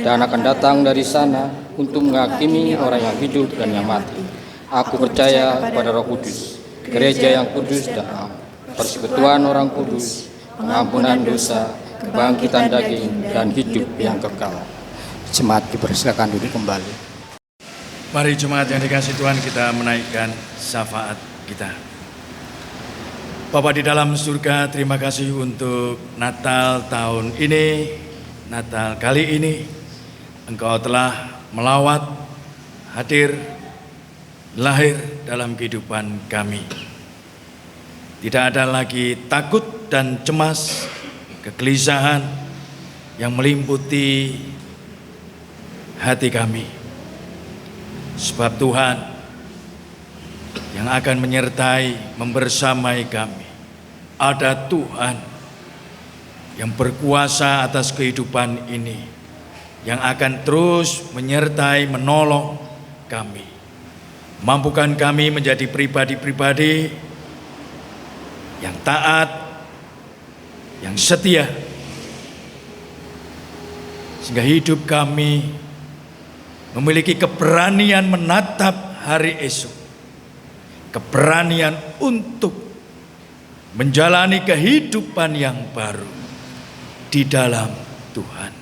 dan akan datang dari sana untuk menghakimi orang yang hidup dan yang mati. Aku percaya kepada Roh Kudus, gereja yang kudus dan am, persekutuan orang kudus, pengampunan dosa, kebangkitan daging, dan hidup yang kekal. Jemaat dipersilakan duduk kembali. Mari jemaat yang dikasihi Tuhan, kita menaikkan syafaat kita. Bapa di dalam surga, terima kasih untuk Natal tahun ini, Natal kali ini. Engkau telah melawat, hadir, lahir dalam kehidupan kami. Tidak ada lagi takut dan cemas, kegelisahan yang meliputi hati kami. Sebab Tuhan yang akan menyertai, membersamai kami. Ada Tuhan yang berkuasa atas kehidupan ini, yang akan terus menyertai, menolong kami. Mampukan kami menjadi pribadi-pribadi yang taat, yang setia, sehingga hidup kami memiliki keberanian menatap hari esok, keberanian untuk menjalani kehidupan yang baru di dalam Tuhan.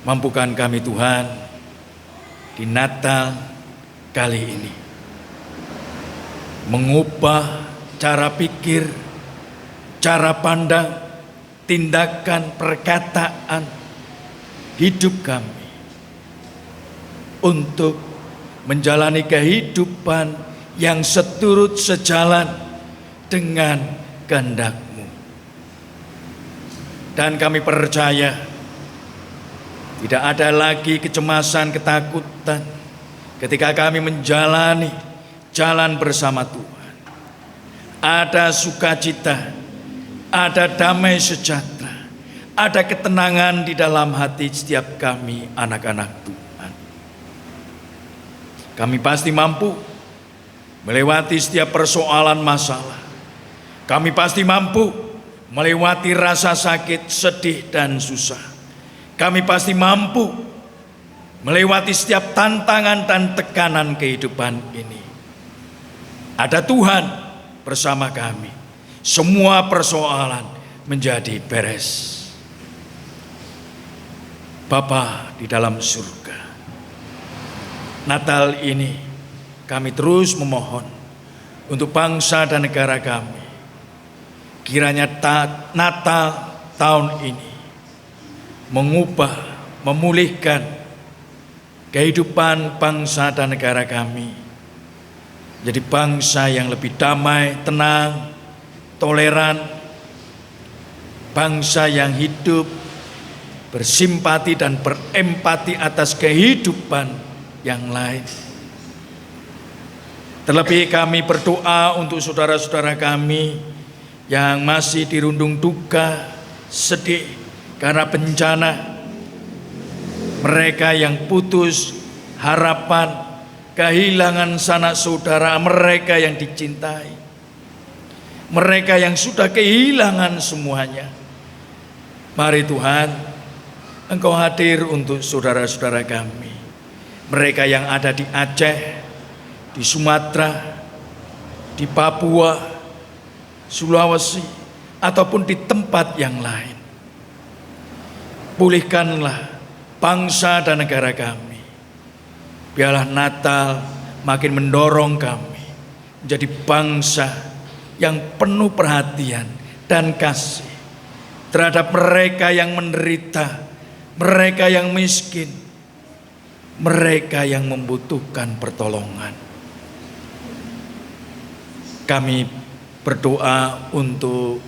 Mampukan kami Tuhan di Natal kali ini mengubah cara pikir, cara pandang, tindakan, perkataan hidup kami untuk menjalani kehidupan yang seturut sejalan dengan kehendak-Mu. Dan kami percaya tidak ada lagi kecemasan, ketakutan ketika kami menjalani jalan bersama Tuhan. Ada sukacita, ada damai sejahtera, ada ketenangan di dalam hati setiap kami anak-anak Tuhan. Kami pasti mampu melewati setiap persoalan masalah. Kami pasti mampu melewati rasa sakit, sedih, dan susah. Kami pasti mampu melewati setiap tantangan dan tekanan kehidupan ini. Ada Tuhan bersama kami. Semua persoalan menjadi beres. Bapa di dalam surga, Natal ini kami terus memohon untuk bangsa dan negara kami. Kiranya Natal tahun ini mengubah, memulihkan kehidupan bangsa dan negara kami. Jadi bangsa yang lebih damai, tenang, toleran, bangsa yang hidup bersimpati dan berempati atas kehidupan yang lain. Terlebih kami berdoa untuk saudara-saudara kami yang masih dirundung duka, sedih karena bencana. Mereka yang putus harapan, kehilangan sanak saudara mereka yang dicintai. Mereka yang sudah kehilangan semuanya. Mari Tuhan, Engkau hadir untuk saudara-saudara kami. Mereka yang ada di Aceh, di Sumatera, di Papua, Sulawesi, ataupun di tempat yang lain. Pulihkanlah bangsa dan negara kami. Biarlah Natal makin mendorong kami menjadi bangsa yang penuh perhatian dan kasih terhadap mereka yang menderita, mereka yang miskin, mereka yang membutuhkan pertolongan. Kami berdoa untuk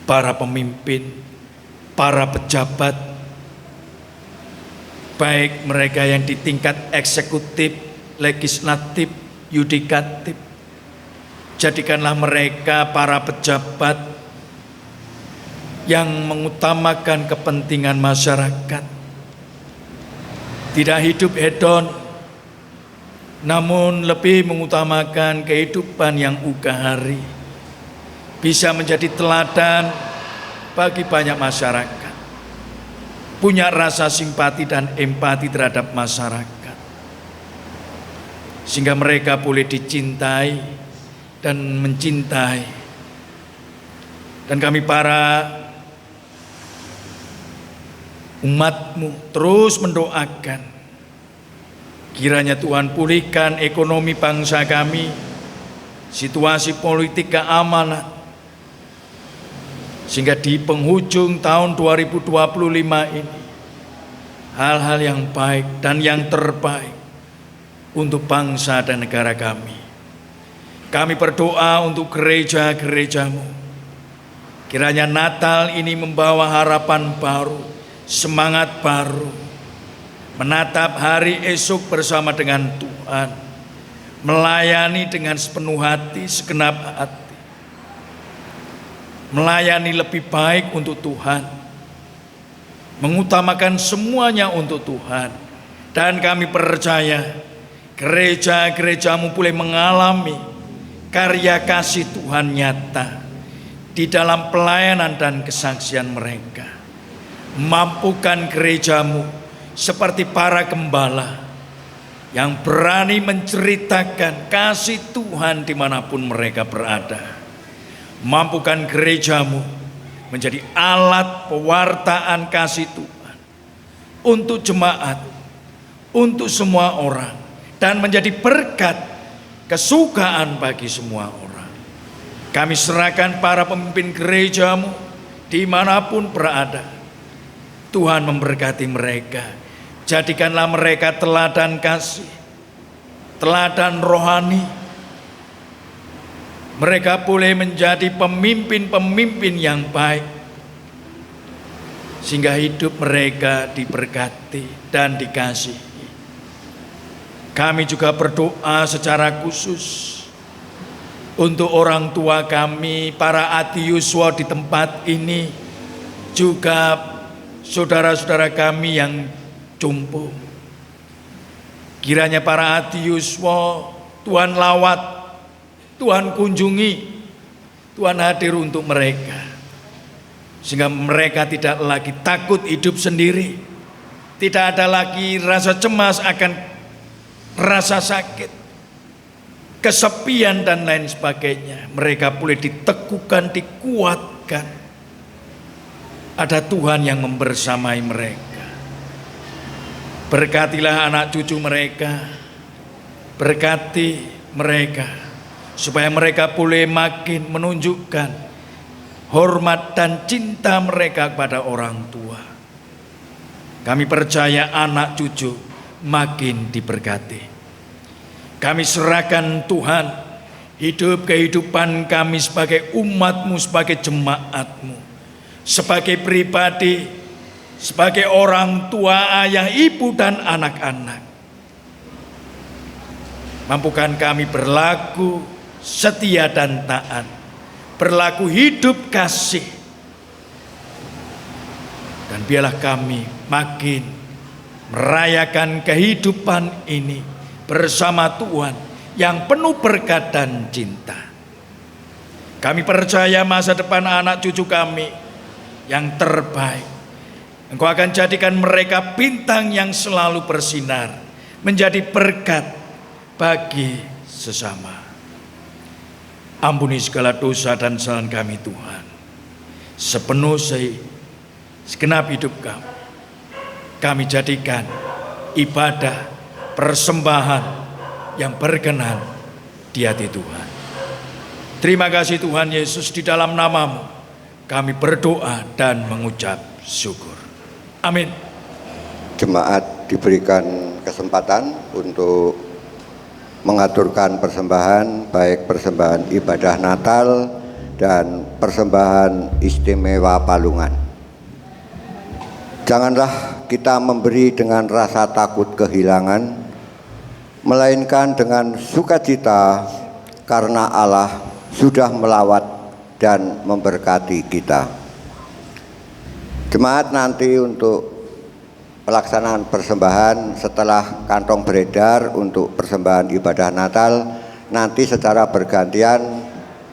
para pemimpin, para pejabat, baik mereka yang di tingkat eksekutif, legislatif, yudikatif. Jadikanlah mereka para pejabat yang mengutamakan kepentingan masyarakat, tidak hidup hedon, namun lebih mengutamakan kehidupan yang ukahari, bisa menjadi teladan bagi banyak masyarakat, punya rasa simpati dan empati terhadap masyarakat, sehingga mereka boleh dicintai dan mencintai. Dan kami para umat-Mu terus mendoakan kiranya Tuhan pulihkan ekonomi bangsa kami, situasi politik keamanan, sehingga di penghujung tahun 2025 ini hal-hal yang baik dan yang terbaik untuk bangsa dan negara kami. Kami berdoa untuk gereja-gereja-Mu. Kiranya Natal ini membawa harapan baru, semangat baru, menatap hari esok bersama dengan Tuhan, melayani dengan sepenuh hati, segenap hati, melayani lebih baik untuk Tuhan, mengutamakan semuanya untuk Tuhan. Dan kami percaya gereja-gereja-Mu boleh mengalami karya kasih Tuhan nyata di dalam pelayanan dan kesaksian mereka. Mampukan gereja-Mu seperti para gembala yang berani menceritakan kasih Tuhan dimanapun mereka berada. Mampukan gereja-Mu menjadi alat pewartaan kasih Tuhan untuk jemaat, untuk semua orang, dan menjadi berkat kesukaan bagi semua orang. Kami serahkan para pemimpin gereja-Mu dimanapun berada. Tuhan memberkati mereka. Jadikanlah mereka teladan kasih, teladan rohani. Mereka boleh menjadi pemimpin-pemimpin yang baik, sehingga hidup mereka diberkati dan dikasihi. Kami juga berdoa secara khusus untuk orang tua kami, para adiuswa di tempat ini, juga saudara-saudara kami yang jompo. Kiranya para adiuswa Tuhan lawat, Tuhan kunjungi, Tuhan hadir untuk mereka, sehingga mereka tidak lagi takut hidup sendiri, tidak ada lagi rasa cemas akan rasa sakit, kesepian dan lain sebagainya. Mereka boleh diteguhkan, dikuatkan. Ada Tuhan yang membersamai mereka. Berkatilah anak cucu mereka, berkati mereka, supaya mereka boleh makin menunjukkan hormat dan cinta mereka kepada orang tua. Kami percaya anak cucu makin diberkati. Kami serahkan Tuhan hidup kehidupan kami sebagai umat-Mu, sebagai jemaat-Mu, sebagai pribadi, sebagai orang tua, ayah, ibu, dan anak-anak. Mampukan kami berlaku setia dan taat, berlaku hidup kasih, dan biarlah kami makin merayakan kehidupan ini bersama Tuhan yang penuh berkat dan cinta. Kami percaya masa depan anak cucu kami yang terbaik. Engkau akan jadikan mereka bintang yang selalu bersinar, menjadi berkat bagi sesama. Ampuni segala dosa dan kesalahan kami Tuhan, sepenuh segenap hidup kami. Kami jadikan ibadah, persembahan yang berkenan di hati Tuhan. Terima kasih Tuhan Yesus, di dalam nama-Mu kami berdoa dan mengucap syukur. Amin. Jemaat diberikan kesempatan untuk mengaturkan persembahan, baik persembahan ibadah Natal dan persembahan istimewa Palungan. Janganlah kita memberi dengan rasa takut kehilangan, melainkan dengan sukacita karena Allah sudah melawat dan memberkati kita. Jemaat nanti untuk pelaksanaan persembahan setelah kantong beredar untuk persembahan ibadah Natal, nanti secara bergantian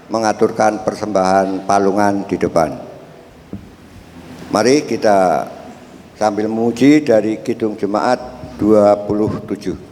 mengaturkan persembahan Palungan di depan. Mari kita sambil memuji dari Kidung Jemaat 27.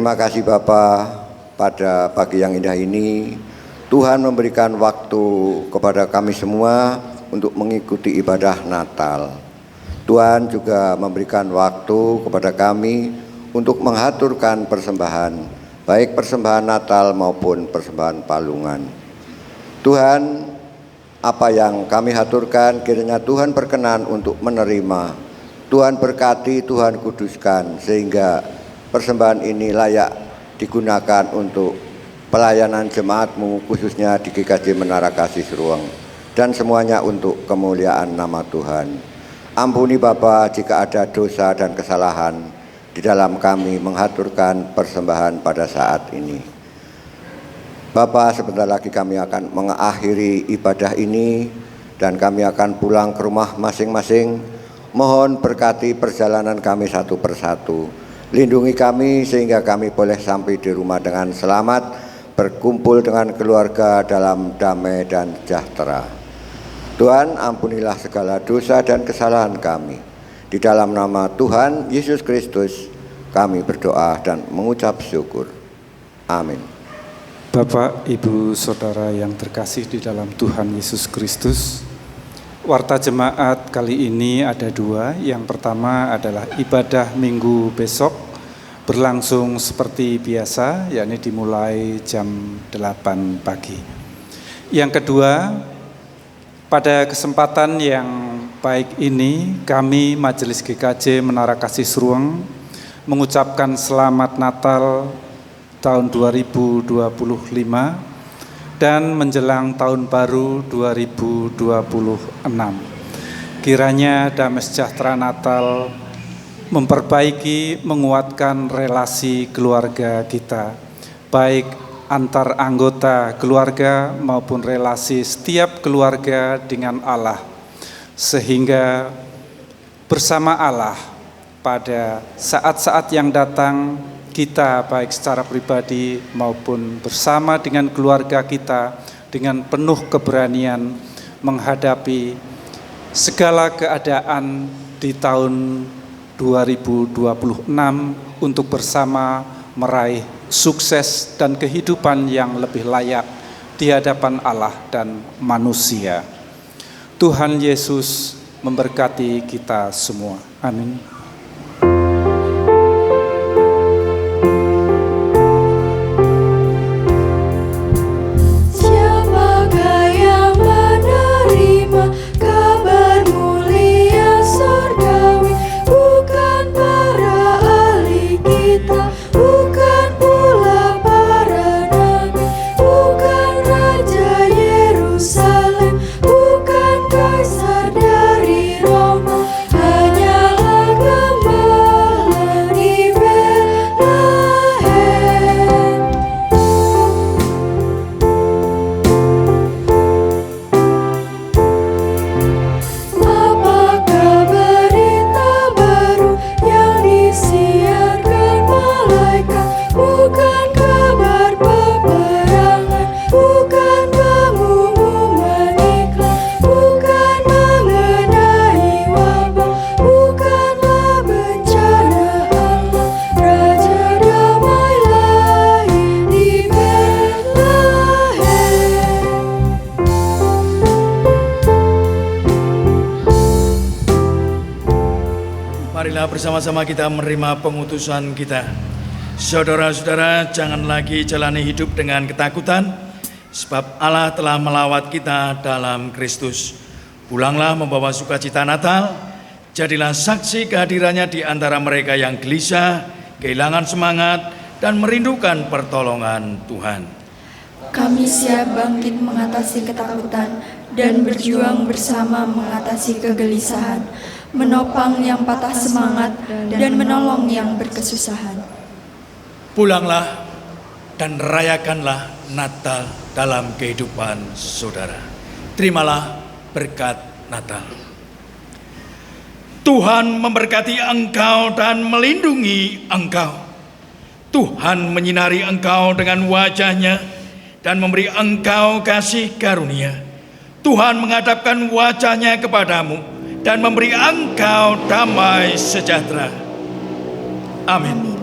Terima kasih Bapa, pada pagi yang indah ini Tuhan memberikan waktu kepada kami semua untuk mengikuti ibadah Natal. Tuhan juga memberikan waktu kepada kami untuk menghaturkan persembahan, baik persembahan Natal maupun persembahan palungan. Tuhan, apa yang kami haturkan kiranya Tuhan berkenan untuk menerima. Tuhan berkati, Tuhan kuduskan, sehingga persembahan ini layak digunakan untuk pelayanan jemaat-Mu, khususnya di GKJ Menara Kasih Seruang, dan semuanya untuk kemuliaan nama Tuhan. Ampuni Bapa jika ada dosa dan kesalahan di dalam kami menghaturkan persembahan pada saat ini. Bapa, sebentar lagi kami akan mengakhiri ibadah ini dan kami akan pulang ke rumah masing-masing. Mohon berkati perjalanan kami satu persatu. Lindungi kami sehingga kami boleh sampai di rumah dengan selamat, berkumpul dengan keluarga dalam damai dan sejahtera. Tuhan, ampunilah segala dosa dan kesalahan kami. Di dalam nama Tuhan Yesus Kristus kami berdoa dan mengucap syukur. Amin. Bapak, Ibu, Saudara yang terkasih di dalam Tuhan Yesus Kristus, warta jemaat kali ini ada dua. Yang pertama adalah ibadah minggu besok berlangsung seperti biasa, yakni dimulai jam 8 pagi. Yang kedua, pada kesempatan yang baik ini, kami Majelis GKJ Menara Kasih Seruang mengucapkan selamat Natal tahun 2025 dan menjelang tahun baru 2026. Kiranya damai sejahtera Natal memperbaiki, menguatkan relasi keluarga kita, baik antar anggota keluarga maupun relasi setiap keluarga dengan Allah, sehingga bersama Allah pada saat-saat yang datang kita baik secara pribadi maupun bersama dengan keluarga kita dengan penuh keberanian menghadapi segala keadaan di tahun 2026 untuk bersama meraih sukses dan kehidupan yang lebih layak di hadapan Allah dan manusia. Tuhan Yesus memberkati kita semua. Amin. Siapakah yang menerima kabar mulia surgawi? Bukan para ahli kita, bukan pula para nabi, bukan Raja Yerusalem, bukan Kaisar dari Roma, hanyalah gembala di Betlehem. Apakah berita baru yang disiarkan malaikat? Bukan kabar peperangan, bukan pengumuman iklan, bukan mengenai wabah, bukanlah bencana Allah. Raja damai lahir di Betlehem. Marilah bersama-sama kita menerima pengutusan kita. Saudara-saudara, jangan lagi jalani hidup dengan ketakutan, sebab Allah telah melawat kita dalam Kristus. Pulanglah membawa sukacita Natal, jadilah saksi kehadirannya di antara mereka yang gelisah, kehilangan semangat, dan merindukan pertolongan Tuhan. Kami siap bangkit mengatasi ketakutan dan berjuang bersama mengatasi kegelisahan, menopang yang patah semangat dan menolong yang berkesusahan. Pulanglah dan rayakanlah Natal dalam kehidupan saudara. Terimalah berkat Natal. Tuhan memberkati engkau dan melindungi engkau. Tuhan menyinari engkau dengan wajah-Nya dan memberi engkau kasih karunia. Tuhan menghadapkan wajah-Nya kepadamu dan memberi engkau damai sejahtera. Amin.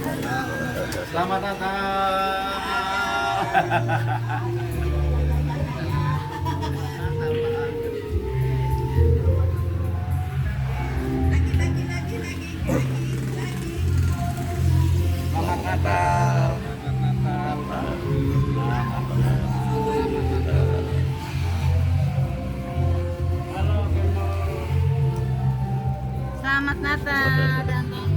Selamat Natal. Selamat Natal. Selamat Natal dan Tahun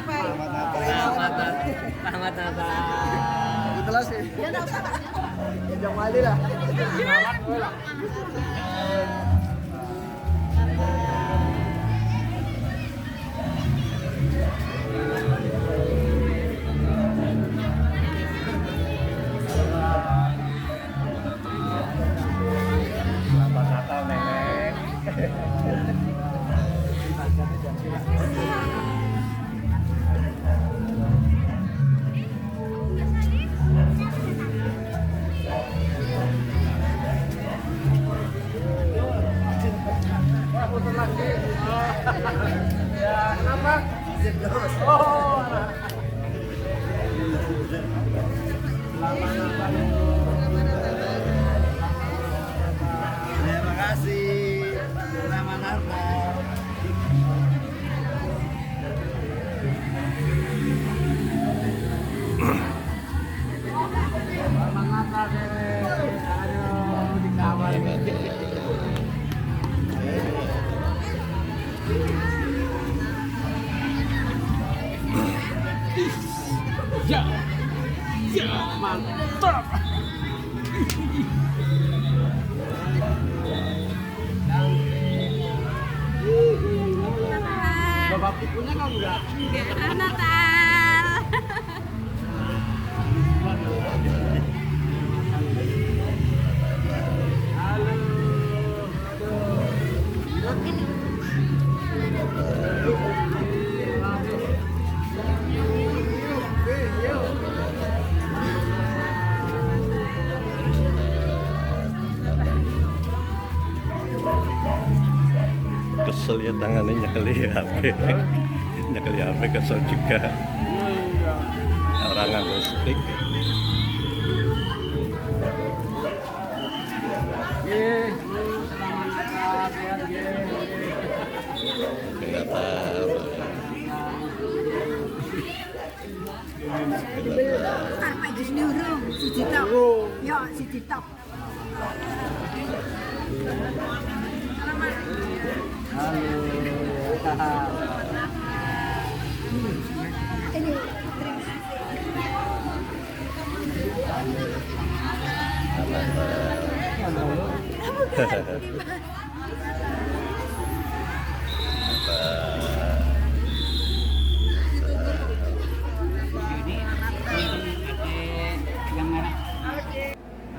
Baru. Selamat Natal. Itulah sih. Ya enggak usah. Jangan mali lah. Selamat Natal, Nenek. Ya, kenapa? Oh. Terima kasih. Selamat Natal. Selamat Natal, Nenek. Aduh, di kamar ini. Ya, ya, mantap. Bapak punya kamu enggak? Selamat Natal. Halo. Kesel ya tangannya nyekeli HP kesel juga orang nggak stick. Karena di sini urung, si Citop. Yo, si Citop.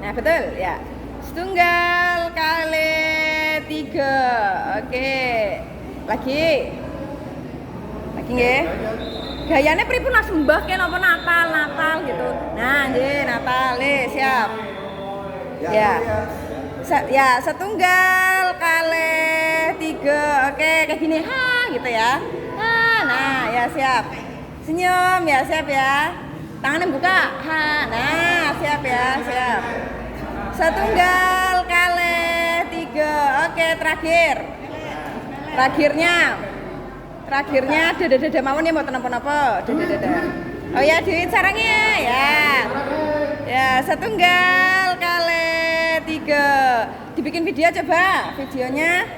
Nah, betul ya. Setunggal kali 3. Oke. Lagi nggih. Gayane pripun langsung mbah ke napa Natal gitu. Nah, nggih Natal, siap. Ya. Ya, setunggal kali 3. Oke, kayak gini. Ha, gitu ya. Nah, ya siap. Senyum ya, siap ya. Tangannya buka. Ha, nah, siap ya, siap. Setunggal kali 3. Oke, terakhir. Terakhirnya dada mawon ya mboten napa-napa. Dada. Oh ya, duit sarangnya ya. Ya, setunggal kali 3. Dibikin video coba videonya.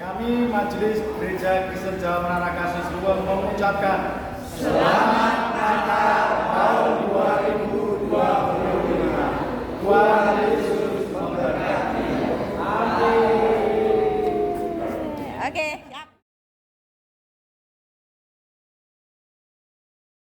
Kami Majelis Gereja Kristen Jawa Menara Kasih Seruang mengucapkan Selamat Natal